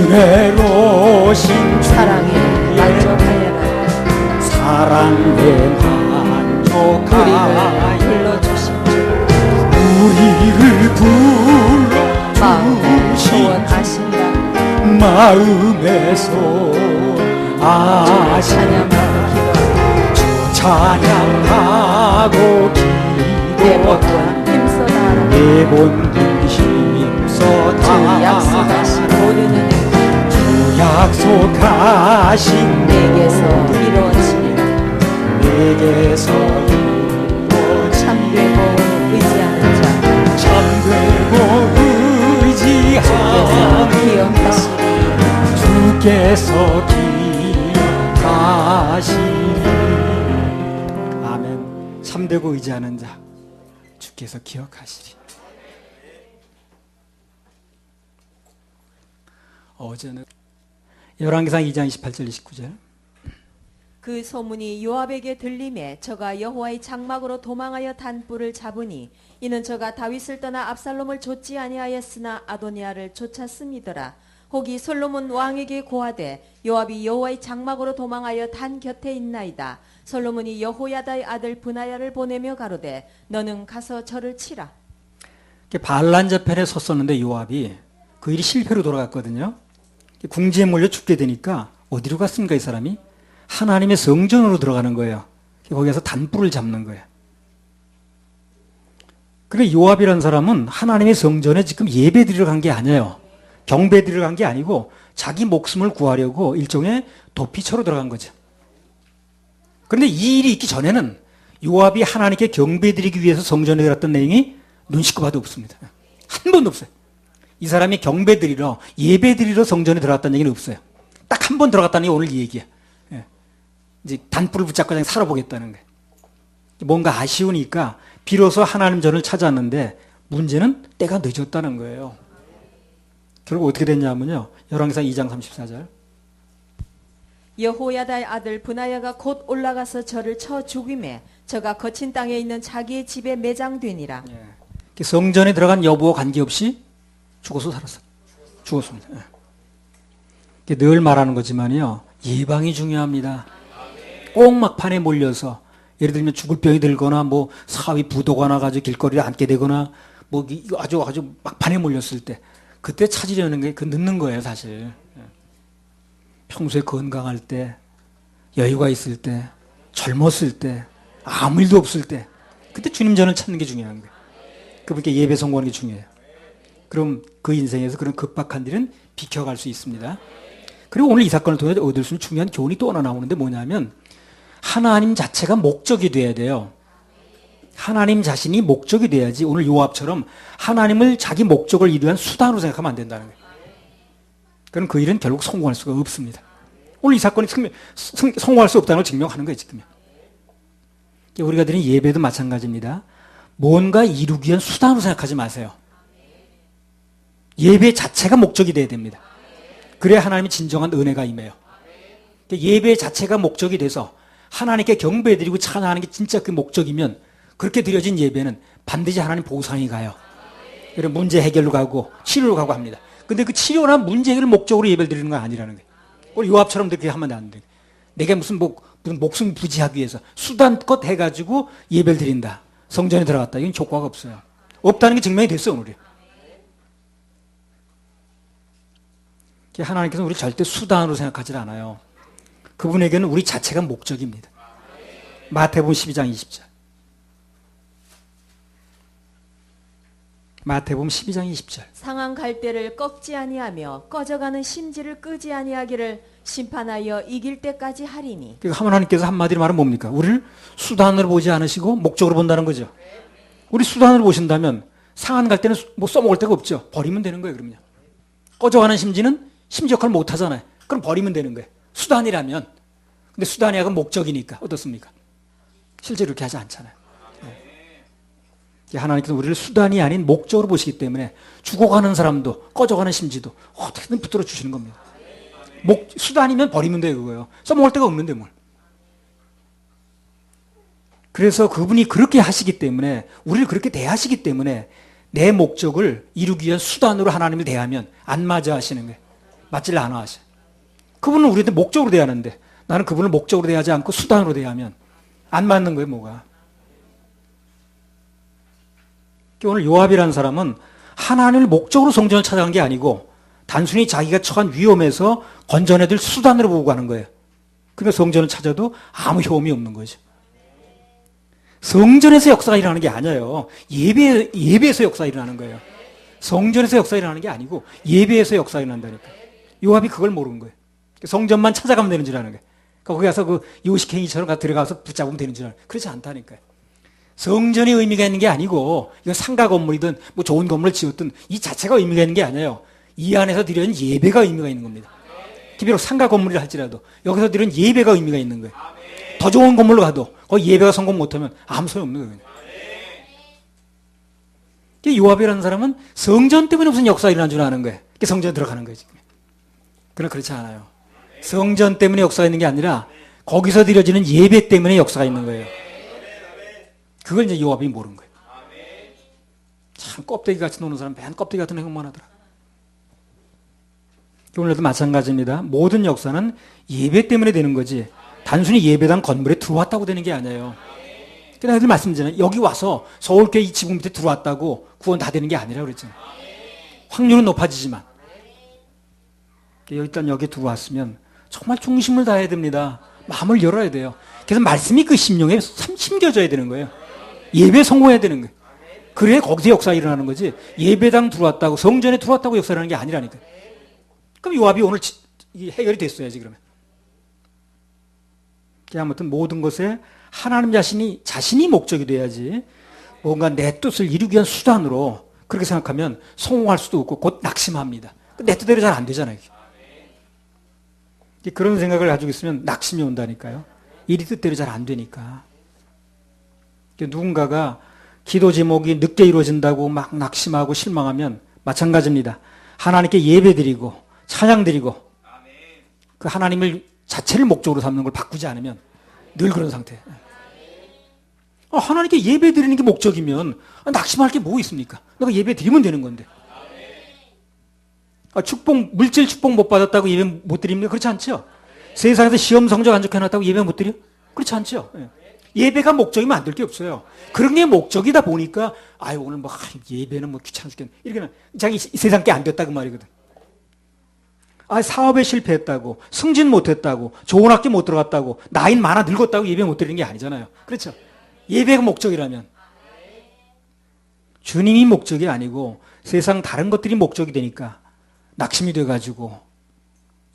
은혜로신 사랑에 만족하여라 사랑에 만족하여 우리를 불러주신 주 우리를 마음에 불러주신 소원하신다 마음에서 찬양하고 기도하고 찬양하고 내 기도하고 몸과 힘써 다하라 내 본들 힘써 주 약속하신 모든 은혜 주 약속하신 내게서 이루어지리라 내게서 참되고 의지하는 자 참되고 의지하는 기억하시리 주께서 기억하시리. 아멘. 참되고 의지하는 자 주께서 기억하시리. 어제는 열왕기상 2장 28절 29절. 그 소문이 요압에게 들림에 저가 여호와의 장막으로 도망하여 단불을 잡으니 이는 저가 다윗을 떠나 압살롬을 좇지 아니하였으나 아도니아를 쫓았음이더라. 혹이 솔로몬 왕에게 고하되 요압이 여호와의 장막으로 도망하여 단 곁에 있나이다. 솔로몬이 여호야다의 아들 브나야를 보내며 가로되 너는 가서 저를 치라. 반란자편에 섰었는데 요압이 그 일이 실패로 돌아갔거든요. 궁지에 몰려 죽게 되니까 어디로 갔습니까 이 사람이? 하나님의 성전으로 들어가는 거예요. 거기서 단불을 잡는 거예요. 그러니까 요압이라는 사람은 하나님의 성전에 지금 예배 드리러 간 게 아니에요. 경배 드리러 간 게 아니고 자기 목숨을 구하려고 일종의 도피처로 들어간 거죠. 그런데 이 일이 있기 전에는 요압이 하나님께 경배 드리기 위해서 성전에 들어갔던 내용이 눈 씻고 봐도 없습니다. 한 번도 없어요. 이 사람이 경배 드리러 예배 드리러 성전에 들어갔다는 얘기는 없어요. 딱 한 번 들어갔다는 게 오늘 이 얘기야. 이제 단불을 붙잡고 그냥 살아보겠다는 거예요. 뭔가 아쉬우니까 비로소 하나님 전을 찾았는데 문제는 때가 늦었다는 거예요. 결국 어떻게 됐냐면요. 열왕기상 2장 34절. 여호야다의 아들 브나야가 곧 올라가서 저를 쳐 죽임에 저가 거친 땅에 있는 자기의 집에 매장되니라. 성전에 들어간 여부와 관계없이 죽어서 살았어. 죽었습니다. 늘 말하는 거지만요. 예방이 중요합니다. 꼭 막판에 몰려서 예를 들면 죽을 병이 들거나 뭐 사위 부도가 나가지고 길거리에 앉게 되거나 뭐 아주 막판에 몰렸을 때 그때 찾으려는 게 그 늦는 거예요 사실. 평소에 건강할 때 여유가 있을 때 젊었을 때 아무 일도 없을 때 그때 주님 전을 찾는 게 중요한 거예요. 그분께 예배 성공하는 게 중요해요. 그럼 그 인생에서 그런 급박한 일은 비켜갈 수 있습니다. 그리고 오늘 이 사건을 통해 얻을 수 있는 중요한 교훈이 또 하나 나오는데 뭐냐면 하나님 자체가 목적이 돼야 돼요. 하나님 자신이 목적이 돼야지 오늘 요압처럼 하나님을 자기 목적을 이루한 수단으로 생각하면 안 된다는 거예요. 그럼 그 일은 결국 성공할 수가 없습니다. 오늘 이 사건이 성공할 수 없다는 걸 증명하는 거예요. 지금. 우리가 드린 예배도 마찬가지입니다. 뭔가 이루기 위한 수단으로 생각하지 마세요. 예배 자체가 목적이 돼야 됩니다. 그래야 하나님의 진정한 은혜가 임해요. 예배 자체가 목적이 돼서 하나님께 경배드리고 찬양하는 게 진짜 그 목적이면 그렇게 드려진 예배는 반드시 하나님 보상이 가요. 그래서 문제 해결로 가고 치료로 가고 합니다. 근데 그 치료나 문제 해결을 목적으로 예배를 드리는 건 아니라는 거예요. 우리 요압처럼 그렇게 하면 안 돼요. 내가 무슨 목숨 부지하기 위해서 수단껏 해가지고 예배를 드린다. 성전에 들어갔다. 이건 효과가 없어요. 없다는 게 증명이 됐어요, 오늘이. 하나님께서는 우리 절대 수단으로 생각하지 않아요. 그분에게는 우리 자체가 목적입니다. 마태복음 12장 20절. 마태복음 12장 20절. 상한 갈대를 꺾지 아니하며 꺼져가는 심지를 끄지 아니하기를 심판하여 이길 때까지 하리니. 그러니까 하나님께서 한마디로 말하면 뭡니까? 우리를 수단으로 보지 않으시고 목적으로 본다는 거죠. 우리 수단으로 보신다면 상한 갈대는 뭐 써먹을 데가 없죠. 버리면 되는 거예요, 그럼요. 꺼져가는 심지는 심지 역할을 못 하잖아요. 그럼 버리면 되는 거예요. 수단이라면. 근데 수단이 약간 목적이니까 어떻습니까? 실제로 그렇게 하지 않잖아요. 하나님께서 우리를 수단이 아닌 목적으로 보시기 때문에 죽어가는 사람도 꺼져가는 심지도 어떻게든 붙들어 주시는 겁니다. 수단이면 버리면 돼요, 그거요. 써먹을 데가 없는데 뭘. 그래서 그분이 그렇게 하시기 때문에 우리를 그렇게 대하시기 때문에 내 목적을 이루기 위한 수단으로 하나님을 대하면 안 맞아 하시는 거예요. 맞지를 않아 하셔. 그분은 우리한테 목적으로 대하는데 나는 그분을 목적으로 대하지 않고 수단으로 대하면 안 맞는 거예요, 뭐가. 오늘 요압이라는 사람은 하나님을 목적으로 성전을 찾아간 게 아니고 단순히 자기가 처한 위험에서 건져내들 수단으로 보고 가는 거예요. 그러니까 성전을 찾아도 아무 효험이 없는 거죠. 성전에서 역사가 일어나는 게 아니에요. 예배에서 역사가 일어나는 거예요. 성전에서 역사가 일어나는 게 아니고 예배에서 역사가 일어난다니까. 요압이 그걸 모르는 거예요. 성전만 찾아가면 되는 줄 아는 거예요. 그러니까 거기 가서 그 요식행위처럼 들어가서 붙잡으면 되는 줄 아는 거예요. 그렇지 않다니까요. 성전이 의미가 있는 게 아니고 이건 상가 건물이든 뭐 좋은 건물을 지었든 이 자체가 의미가 있는 게 아니에요. 이 안에서 드리는 예배가 의미가 있는 겁니다. 비록 상가 건물이라 할지라도 여기서 드리는 예배가 의미가 있는 거예요. 더 좋은 건물로 가도 거기 예배가 성공 못하면 아무 소용없는 거예요. 요압이라는 사람은 성전 때문에 무슨 역사가 일어난 줄 아는 거예요. 성전에 들어가는 거예요, 지금. 그러나 그렇지 않아요. 성전 때문에 역사가 있는 게 아니라 거기서 드려지는 예배 때문에 역사가 있는 거예요. 그걸 이제 요압이 모르는 거예요. 참 껍데기 같이 노는 사람 맨 껍데기 같은 행동만 하더라. 오늘도 마찬가지입니다. 모든 역사는 예배 때문에 되는 거지 단순히 예배당 건물에 들어왔다고 되는 게 아니에요. 그냥 늘 말씀드리잖아요. 여기 와서 서울교회 이 지붕 밑에 들어왔다고 구원 다 되는 게 아니라 그랬잖아요. 확률은 높아지지만 일단 여기 들어왔으면 정말 중심을 다해야 됩니다. 마음을 열어야 돼요. 그래서 말씀이 그 심령에 심겨져야 되는 거예요. 예배에 성공해야 되는 거예요. 그래야 거기서 역사가 일어나는 거지 예배당 들어왔다고 성전에 들어왔다고 역사를 하는 게 아니라니까요. 그럼 요압이 오늘 해결이 됐어야지 그러면. 아무튼 모든 것에 하나님 자신이 목적이 돼야지 뭔가 내 뜻을 이루기 위한 수단으로 그렇게 생각하면 성공할 수도 없고 곧 낙심합니다. 내 뜻대로 잘 안 되잖아요. 그런 생각을 가지고 있으면 낙심이 온다니까요. 일이 뜻대로 잘 안 되니까. 누군가가 기도 제목이 늦게 이루어진다고 막 낙심하고 실망하면 마찬가지입니다. 하나님께 예배드리고 찬양드리고 그 하나님을 자체를 목적으로 삼는 걸 바꾸지 않으면 늘 그런 상태. 하나님께 예배드리는 게 목적이면 낙심할 게 뭐 있습니까? 내가 예배드리면 되는 건데. 물질 축복 못 받았다고 예배 못 드립니까? 그렇지 않죠? 세상에서 시험 성적 안 좋게 해놨다고 예배 못 드려? 그렇지 않죠? 예배가 목적이면 안 될 게 없어요. 그런 게 목적이다 보니까 오늘 예배는 귀찮아 죽겠네. 이렇게는 자기 세상 게 안 됐다 그 말이거든. 사업에 실패했다고, 승진 못했다고, 좋은 학교 못 들어갔다고, 나이 많아 늙었다고 예배 못 드리는 게 아니잖아요. 그렇죠? 예배가 목적이라면. 주님이 목적이 아니고 세상 다른 것들이 목적이 되니까 낙심이 돼가지고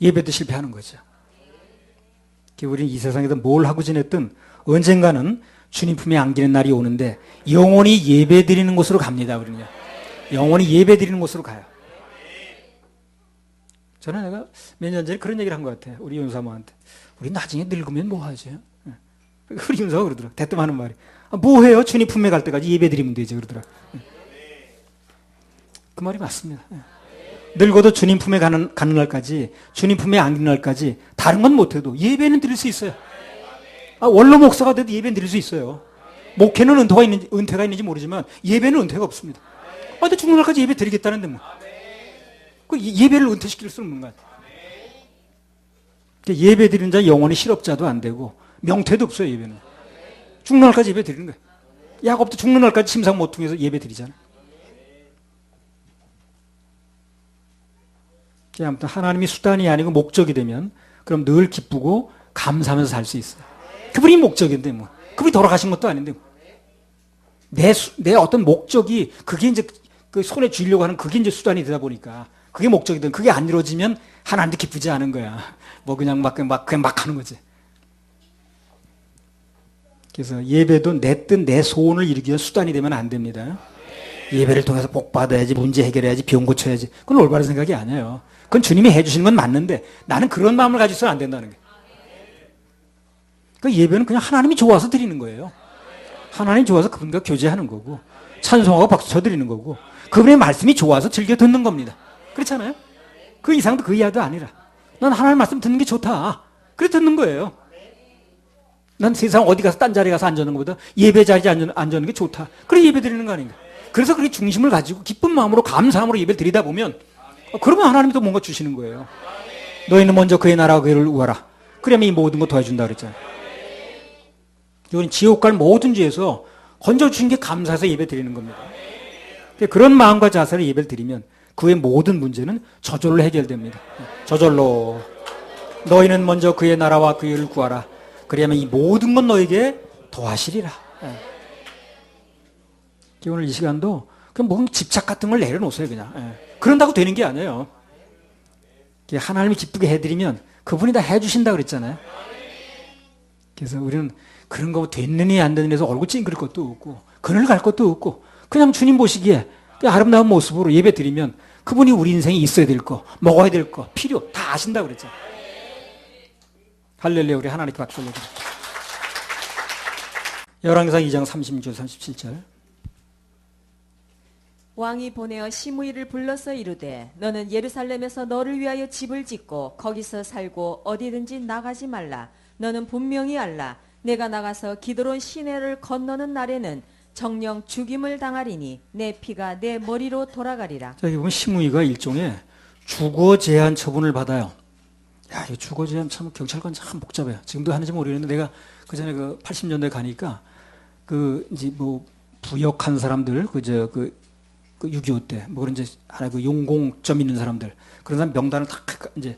예배도 실패하는 거죠. 우리는 이 세상에서 뭘 하고 지냈든 언젠가는 주님 품에 안기는 날이 오는데 영원히 예배 드리는 곳으로 갑니다. 우리는요. 영원히 예배 드리는 곳으로 가요. 저는 내가 몇 년 전에 그런 얘기를 한 것 같아요. 우리 윤사모한테. 우리 나중에 늙으면 뭐 하죠? 우리 윤사가 그러더라고요. 대뜸 하는 말이. 뭐 해요? 주님 품에 갈 때까지 예배 드리면 되죠. 그러더라고요. 그 말이 맞습니다. 늙어도 주님 품에 가는 날까지, 주님 품에 안기는 날까지 다른 건 못해도 예배는 드릴 수 있어요. 원로 목사가 돼도 예배는 드릴 수 있어요. 목회는 은퇴가 있는지 모르지만 예배는 은퇴가 없습니다. 근데 죽는 날까지 예배 드리겠다는데 뭐. 그 예배를 은퇴시킬 수는 없는 거야. 예배 드리는 자 영원히 실업자도 안 되고 명퇴도 없어요. 예배는. 죽는 날까지 예배 드리는 거예요. 야곱도 죽는 날까지 침상 모퉁이에서 예배 드리잖아요. 아무튼 하나님이 수단이 아니고 목적이 되면 그럼 늘 기쁘고 감사하면서 살 수 있어요. 그분이 목적인데 뭐. 그분이 돌아가신 것도 아닌데 뭐. 내 어떤 목적이 그게 이제 그 손에 쥐려고 하는 그게 이제 수단이 되다 보니까 그게 목적이든 그게 안 이루어지면 하나님도 기쁘지 않은 거야. 뭐 그냥 막 하는 거지. 그래서 예배도 내 뜻, 내 소원을 이루기 위한 수단이 되면 안 됩니다. 예배를 통해서 복 받아야지, 문제 해결해야지, 병 고쳐야지. 그건 올바른 생각이 아니에요. 그건 주님이 해주시는 건 맞는데 나는 그런 마음을 가지고 있어는 안 된다는 거예요. 그 예배는 그냥 하나님이 좋아서 드리는 거예요. 하나님이 좋아서 그분과 교제하는 거고 찬송하고 박수 쳐드리는 거고 그분의 말씀이 좋아서 즐겨 듣는 겁니다. 그렇잖아요? 그 이상도 그 이하도 아니라 난 하나님 말씀 듣는 게 좋다. 그래 듣는 거예요. 난 세상 어디 가서 딴 자리 가서 앉는 것보다 예배 자리에 앉는 게 좋다. 그래 예배 드리는 거 아닌가. 그래서 그렇게 중심을 가지고 기쁜 마음으로 감사함으로 예배를 드리다 보면 그러면 하나님이 또 뭔가 주시는 거예요. 너희는 먼저 그의 나라와 그의를 구하라. 그러면 이 모든 거 도와준다 그랬잖아요. 이건 지옥 갈 모든 죄에서 건져주신 게 감사해서 예배 드리는 겁니다. 그런 마음과 자세로 예배를 드리면 그의 모든 문제는 저절로 해결됩니다. 저절로 너희는 먼저 그의 나라와 그의 의를 구하라. 그래야만 이 모든 건 너에게 더하시리라. 오늘 이 시간도 그냥 뭔 집착 같은 걸 내려놓으세요. 그냥. 그런다고 되는 게 아니에요. 하나님이 기쁘게 해드리면 그분이 다 해주신다 그랬잖아요. 그래서 우리는 그런 거 됐느니 안 되느니 해서 얼굴 찡그릴 것도 없고 그늘 갈 것도 없고 그냥 주님 보시기에 아름다운 모습으로 예배 드리면 그분이 우리 인생에 있어야 될 거, 먹어야 될 거, 필요 다 아신다 그랬잖아요. 할렐루야. 우리 하나님께 박수 올려드립니다. 열왕기상 2장 36절 37절. 왕이 보내어 시므이를 불러서 이르되 너는 예루살렘에서 너를 위하여 집을 짓고 거기서 살고 어디든지 나가지 말라. 너는 분명히 알라. 내가 나가서 기드론 시내를 건너는 날에는 정령 죽임을 당하리니 내 피가 내 머리로 돌아가리라. 자, 여기 보면 시므이가 일종의 주거 제한 처분을 받아요. 야, 이 주거 제한 참 경찰관 참 복잡해요. 지금도 하는지 모르겠는데 내가 그 전에 그 80년대 가니까 그 이제 뭐 부역한 사람들 그 6.25 때 뭐 그런 이제 하나 그 용공점 있는 사람들 그런 사람 명단을 다 이제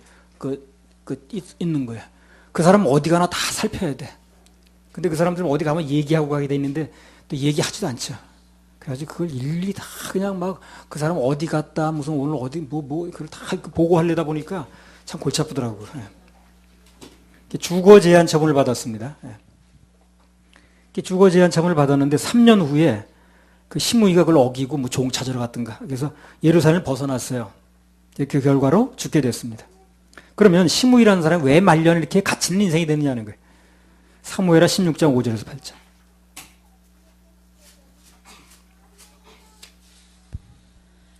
있는 거예요. 그 사람 어디 가나 다 살펴야 돼. 근데 그 사람들은 어디 가면 얘기하고 가게 돼 있는데 또 얘기하지도 않죠. 그래가지고 그걸 일일이 다 그냥 막 그 사람 어디 갔다 무슨 오늘 어디 그걸 다 보고하려다 보니까 참 골치 아프더라고요. 주거 제한 처분을 받았습니다. 주거 제한 처분을 받았는데 3년 후에 그 시므이가 그걸 어기고 뭐 종 찾으러 갔던가. 그래서 예루살렘을 벗어났어요. 그 결과로 죽게 됐습니다. 그러면 시므이라는 사람이 왜 말년에 이렇게 갇히는 인생이 됐느냐는 거예요. 사무엘하 16장 5절에서 8절.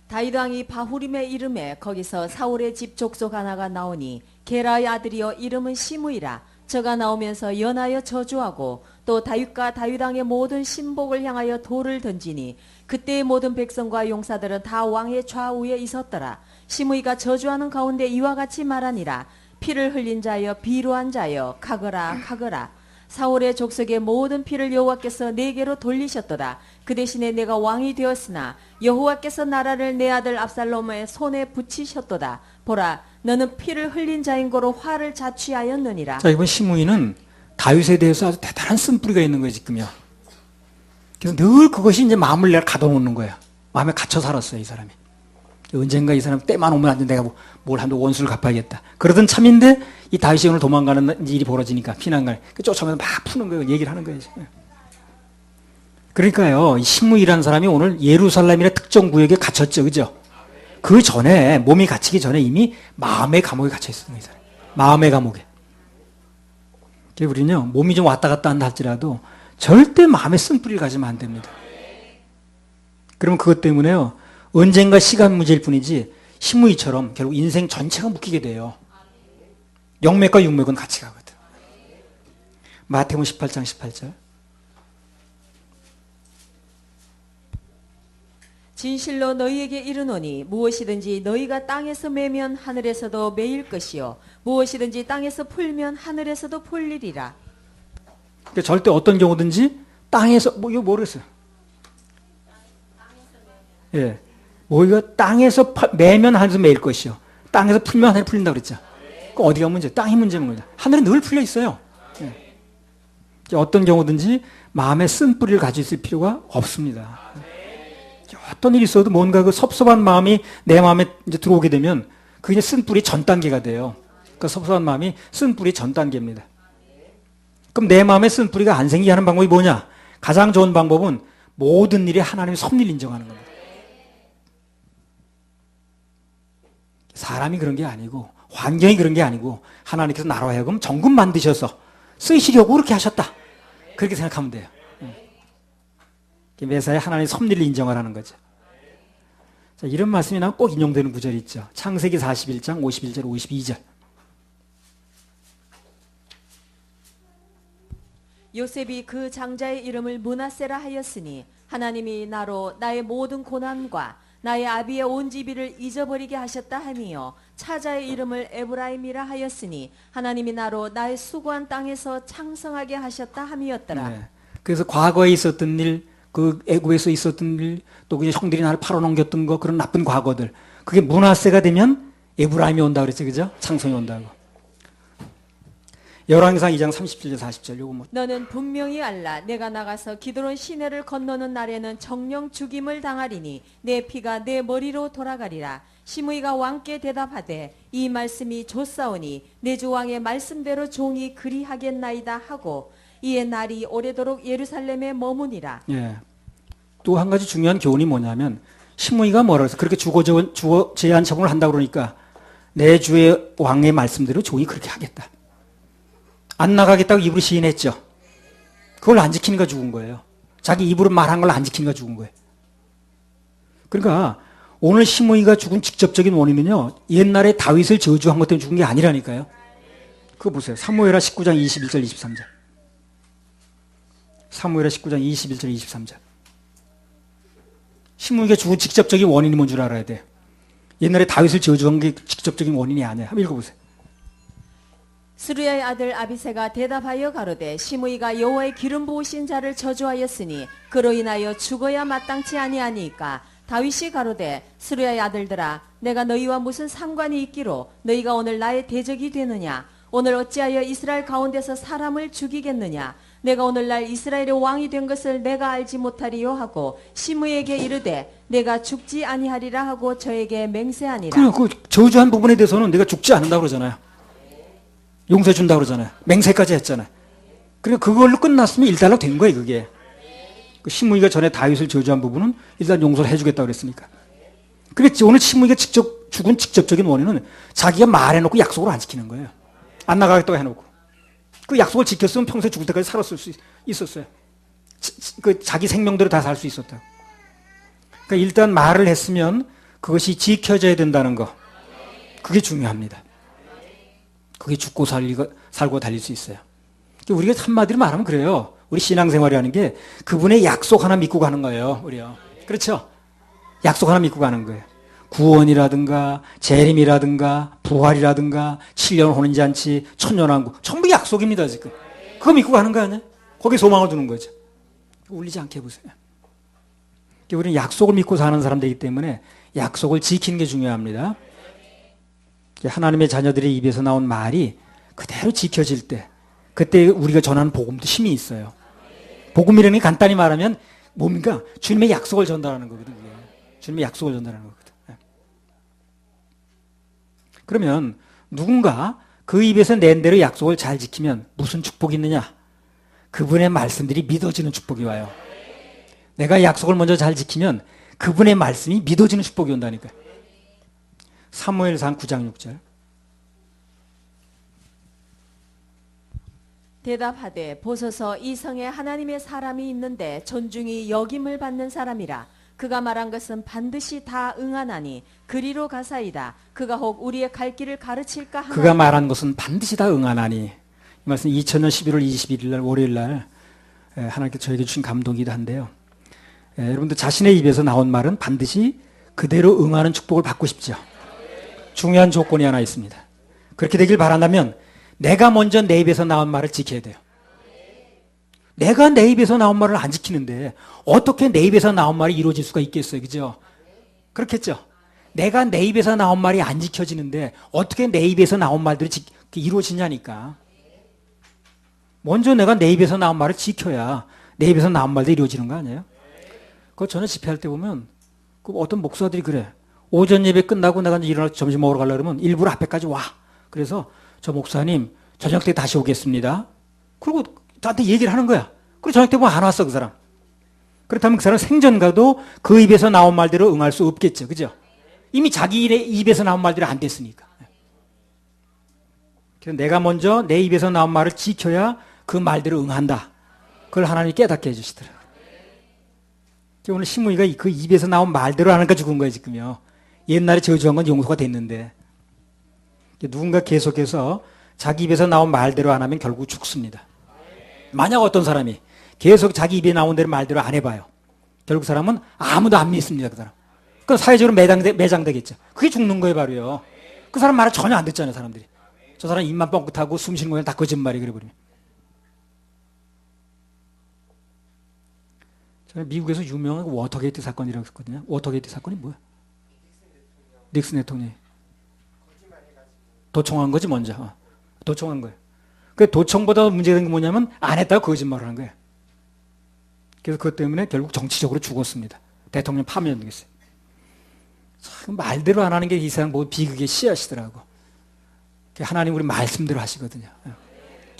다윗 왕이 바후림에 이름에 거기서 사울의 집 족속 하나가 나오니 게라의 아들이여 이름은 시므이라. 저가 나오면서 연하여 저주하고 또 다윗과 다윗 왕의 모든 신복을 향하여 돌을 던지니 그때의 모든 백성과 용사들은 다 왕의 좌우에 있었더라. 시므이가 저주하는 가운데 이와 같이 말하니라. 피를 흘린 자여 비루한 자여 가거라 가거라. 사울의 족속의 모든 피를 여호와께서 내게로 돌리셨도다. 그 대신에 내가 왕이 되었으나 여호와께서 나라를 내 아들 압살롬의 손에 붙이셨도다. 보라, 너는 피를 흘린 자인 거로 화를 자취하였느니라. 자, 이번 시므이는 다윗에 대해서 아주 대단한 쓴뿌리가 있는 거예요, 지금요. 그래서 늘 그것이 이제 마음을 내가 가둬놓는 거예요. 마음에 gat혀 살았어요, 이 사람이. 언젠가 이 사람 때만 오면 안 돼. 내가 뭘 하면 원수를 갚아야겠다. 그러던 참인데 이 다윗이 오늘 도망가는 일이 벌어지니까 피난갈 쫓아오면서 막 푸는 거예요. 얘기를 하는 거예요. 그러니까요, 이 시므이라는 사람이 오늘 예루살렘이라는 특정 구역에 갇혔죠, 그죠? 그 전에 몸이 갇히기 전에 이미 마음의 감옥에 갇혀 있었던 거예요. 마음의 감옥에. 우리는요, 몸이 좀 왔다 갔다 한다 할지라도 절대 마음에 쓴뿌리를 가지면 안 됩니다. 그러면 그것 때문에요, 언젠가 시간 문제일 뿐이지 심의처럼 결국 인생 전체가 묶이게 돼요. 영맥과 육맥은 같이 가거든. 마태복음 18장 18절. 진실로 너희에게 이르노니 무엇이든지 너희가 땅에서 매면 하늘에서도 매일 것이요 무엇이든지 땅에서 풀면 하늘에서도 풀리리라. 그러니까 절대 어떤 경우든지 땅에서 이거 모르겠어요. 예, 뭐가 땅에서 매면 하늘에서 매일 것이요 땅에서 풀면 하늘에 풀린다 그랬죠. 그 어디가 문제? 땅이 문제인 겁니다. 하늘은 늘 풀려 있어요. 예. 어떤 경우든지 마음에 쓴뿌리를 가지고 있을 필요가 없습니다. 어떤 일이 있어도 뭔가 그 섭섭한 마음이 내 마음에 이제 들어오게 되면 그게 쓴뿌리 전 단계가 돼요. 그 섭섭한 마음이 쓴뿌리 전 단계입니다. 그럼 내 마음에 쓴뿌리가 안 생기게 하는 방법이 뭐냐? 가장 좋은 방법은 모든 일에 하나님의 섭리를 인정하는 겁니다. 사람이 그런 게 아니고 환경이 그런 게 아니고 하나님께서 나로 하여금 정금 만드셔서 쓰시려고 그렇게 하셨다. 그렇게 생각하면 돼요. 매사에 하나님의 섭리를 인정하라는 거죠. 자, 이런 말씀이 나면 꼭 인용되는 구절이 있죠. 창세기 41장 51절 52절. 요셉이 그 장자의 이름을 므낫세라 하였으니 하나님이 나로 나의 모든 고난과 나의 아비의 온 집이를 잊어버리게 하셨다 함이요 차자의 이름을 에브라임이라 하였으니 하나님이 나로 나의 수고한 땅에서 창성하게 하셨다 함이었더라. 네. 그래서 과거에 있었던 일, 그 애굽에서 있었던 일, 또 그냥 형들이 나를 팔아넘겼던 거, 그런 나쁜 과거들, 그게 므낫세가 되면 에브라임이 온다 그랬죠, 그죠? 창성이 온다고. 열왕기상 2장 37절 40절 요거 뭐. 너는 분명히 알라. 내가 나가서 기드론 시내를 건너는 날에는 정령 죽임을 당하리니 내 피가 내 머리로 돌아가리라. 시므이가 왕께 대답하되 이 말씀이 좋사오니 내 주 왕의 말씀대로 종이 그리하겠나이다 하고 이에 날이 오래도록 예루살렘에 머무니라. 예. 또 한 가지 중요한 교훈이 뭐냐면 시므이가 뭐라 그래서 그렇게 주거 제한 처분을 한다고 그러니까 내 주의 왕의 말씀대로 종이 그렇게 하겠다. 안 나가겠다고 입으로 시인했죠. 그걸 안 지키니까 죽은 거예요. 자기 입으로 말한 걸 안 지키니까 죽은 거예요. 그러니까 오늘 시므이가 죽은 직접적인 원인은요. 옛날에 다윗을 저주한 것 때문에 죽은 게 아니라니까요. 그거 보세요. 사무엘하 19장 21절 23절. 사무엘하 19장 21절 23절. 시므이가 죽은 직접적인 원인이 뭔 줄 알아야 돼요. 옛날에 다윗을 저주한 게 직접적인 원인이 아니에요. 한번 읽어보세요. 스루야의 아들 아비새가 대답하여 가로되 시므이가 여호와의 기름 부으신 자를 저주하였으니 그로 인하여 죽어야 마땅치 아니하니까 다윗이 가로되 스루야의 아들들아 내가 너희와 무슨 상관이 있기로 너희가 오늘 나의 대적이 되느냐 오늘 어찌하여 이스라엘 가운데서 사람을 죽이겠느냐 내가 오늘날 이스라엘의 왕이 된 것을 내가 알지 못하리요 하고 시므이에게 이르되 내가 죽지 아니하리라 하고 저에게 맹세하니라. 그 저주한 부분에 대해서는 내가 죽지 않는다고 그러잖아요. 용서해 준다고 그러잖아요. 맹세까지 했잖아요. 그러니까 그걸로 끝났으면 일단락 된 거예요, 그게. 그 시므이가 전에 다윗을 저주한 부분은 일단 용서를 해주겠다고 그랬으니까. 그랬지. 오늘 시므이가 죽은 직접적인 원인은 자기가 말해놓고 약속을 안 지키는 거예요. 안 나가겠다고 해놓고. 그 약속을 지켰으면 평소에 죽을 때까지 살았을 수 있었어요. 그 자기 생명대로 다 살 수 있었다고. 그러니까 일단 말을 했으면 그것이 지켜져야 된다는 거. 그게 중요합니다. 그게 죽고 살고 달릴 수 있어요. 우리가 한마디로 말하면 그래요. 우리 신앙생활이라는 게 그분의 약속 하나 믿고 가는 거예요. 우리요. 그렇죠? 약속 하나 믿고 가는 거예요. 구원이라든가 재림이라든가 부활이라든가 7년 혼인잔치 천년왕국 전부 약속입니다. 지금. 그거 믿고 가는 거 아니에요? 거기에 소망을 두는 거죠. 울리지 않게 해보세요. 우리는 약속을 믿고 사는 사람들이기 때문에 약속을 지키는 게 중요합니다. 하나님의 자녀들의 입에서 나온 말이 그대로 지켜질 때 그때 우리가 전하는 복음도 힘이 있어요. 복음이라는 게 간단히 말하면 뭡니까? 주님의 약속을 전달하는 거거든요. 주님의 약속을 전달하는 거거든요. 그러면 누군가 그 입에서 낸 대로 약속을 잘 지키면 무슨 축복이 있느냐? 그분의 말씀들이 믿어지는 축복이 와요. 내가 약속을 먼저 잘 지키면 그분의 말씀이 믿어지는 축복이 온다니까요. 사무엘상 9장 6절. 대답하되 보소서 이 성에 하나님의 사람이 있는데 존중이 여김을 받는 사람이라 그가 말한 것은 반드시 다 응하나니 그리로 가사이다. 그가 혹 우리의 갈 길을 가르칠까 하나이다. 그가 말한 것은 반드시 다 응하나니. 이 말씀 2000년 11월 21일 날 월요일 날 하나님께서 저에게 주신 감동이기도 한데요. 여러분들 자신의 입에서 나온 말은 반드시 그대로 응하는 축복을 받고 싶죠. 중요한 조건이 하나 있습니다. 그렇게 되길 바란다면 내가 먼저 내 입에서 나온 말을 지켜야 돼요. 내가 내 입에서 나온 말을 안 지키는데 어떻게 내 입에서 나온 말이 이루어질 수가 있겠어요. 그죠? 그렇겠죠? 내가 내 입에서 나온 말이 안 지켜지는데 어떻게 내 입에서 나온 말들이 이루어지냐니까. 먼저 내가 내 입에서 나온 말을 지켜야 내 입에서 나온 말들이 이루어지는 거 아니에요? 그거 저는 집회할 때 보면 그 어떤 목사들이 그래. 오전 예배 끝나고 내가 이제 일어나서 점심 먹으러 가려고 그러면 일부러 앞에까지 와. 그래서 저 목사님 저녁 때 다시 오겠습니다. 그리고 나한테 얘기를 하는 거야. 그리고 저녁 때 보면 안 왔어 그 사람. 그렇다면 그 사람 생전 가도 그 입에서 나온 말대로 응할 수 없겠죠. 그죠? 이미 자기 입에서 나온 말대로 안 됐으니까. 그래서 내가 먼저 내 입에서 나온 말을 지켜야 그 말대로 응한다. 그걸 하나님이 깨닫게 해주시더라고요. 오늘 신문이가 그 입에서 나온 말대로 하니까 죽은 거예요 지금요. 옛날에 저주한 건 용서가 됐는데 누군가 계속해서 자기 입에서 나온 말대로 안 하면 결국 죽습니다. 만약 어떤 사람이 계속 자기 입에 나온 대로 말대로 안 해봐요. 결국 그 사람은 아무도 안 믿습니다. 그 사람. 그럼 사회적으로 매장되겠죠. 그게 죽는 거예요 바로요. 그 사람 말을 전혀 안 듣잖아요 사람들이. 저 사람 입만 뻥긋하고 숨 쉬는 거는 다 거짓말이 그래버리면. 저는 미국에서 유명한 워터게이트 사건이라고 했거든요. 워터게이트 사건이 뭐야? 닉슨 대통령이 도청한 거지 먼저. 도청한 거예요. 그 도청보다 문제가 된 게 뭐냐면 안 했다고 거짓말을 한 거예요. 그래서 그것 때문에 결국 정치적으로 죽었습니다. 대통령 파면되겠어요. 참 말대로 안 하는 게 이 세상 뭐 비극의 씨앗이더라고. 하나님 우리 말씀대로 하시거든요.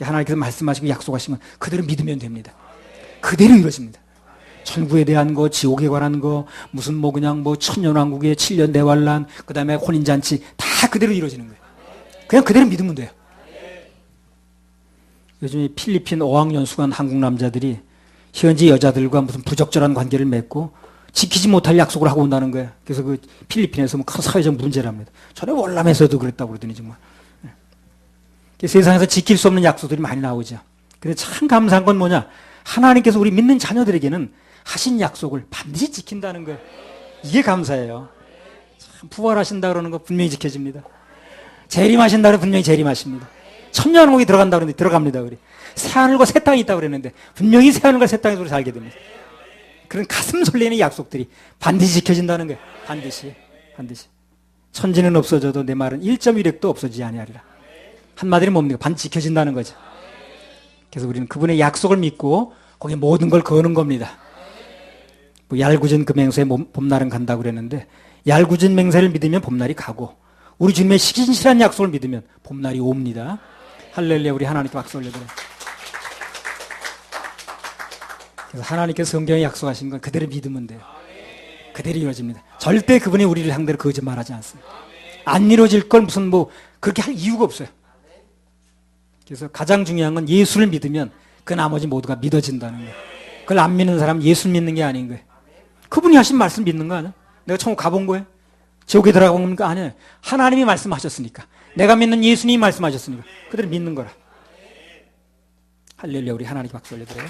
하나님께서 말씀하시고 약속하시면 그대로 믿으면 됩니다. 그대로 이루어집니다. 천국에 대한 거, 지옥에 관한 거, 무슨 뭐 그냥 뭐 천년왕국의 7년 대환란, 그 다음에 혼인잔치 다 그대로 이루어지는 거예요. 그냥 그대로 믿으면 돼요. 요즘 필리핀 어학연수관 한국 남자들이 현지 여자들과 무슨 부적절한 관계를 맺고 지키지 못할 약속을 하고 온다는 거예요. 그래서 그 필리핀에서 뭐 큰 사회적 문제랍니다. 전에 월남에서도 그랬다고 그러더니 정말. 세상에서 지킬 수 없는 약속들이 많이 나오죠. 근데 참 감사한 건 뭐냐? 하나님께서 우리 믿는 자녀들에게는 하신 약속을 반드시 지킨다는 거예요. 이게 감사해요. 참 부활하신다 그러는 거 분명히 지켜집니다. 재림하신다 그러면 분명히 재림하십니다. 천년왕국이 들어간다 그러는데 들어갑니다. 우리 새하늘과 새 땅이 있다고 그랬는데 분명히 새하늘과 새 땅에서 우리 살게 됩니다. 그런 가슴 설레는 약속들이 반드시 지켜진다는 거예요. 반드시. 천지는 없어져도 내 말은 1.1핵도 없어지지 아니하리라. 한마디로 뭡니까? 반드시 지켜진다는 거죠. 그래서 우리는 그분의 약속을 믿고 거기에 모든 걸 거는 겁니다. 뭐 얄궂은 그 맹세에 봄날은 간다고 그랬는데 얄궂은 맹세를 믿으면 봄날이 가고 우리 주님의 신실한 약속을 믿으면 봄날이 옵니다. 할렐루야. 우리 하나님께 박수 올려드려요. 그래서 하나님께서 성경에 약속하신 건 그대로 믿으면 돼요. 그대로 이루어집니다. 절대 그분이 우리를 상대로 거짓말하지 않습니다. 안 이루어질 걸 무슨 뭐 그렇게 할 이유가 없어요. 그래서 가장 중요한 건 예수를 믿으면 그 나머지 모두가 믿어진다는 거예요. 그걸 안 믿는 사람은 예수 믿는 게 아닌 거예요. 그분이 하신 말씀 믿는 거 아니야? 내가 천국 가본 거예요? 지옥에 들어가본 거 아니에요. 하나님이 말씀하셨으니까. 내가 믿는 예수님이 말씀하셨으니까. 그대로 믿는 거라. 할렐루야. 우리 하나님께 박수 올려드려요.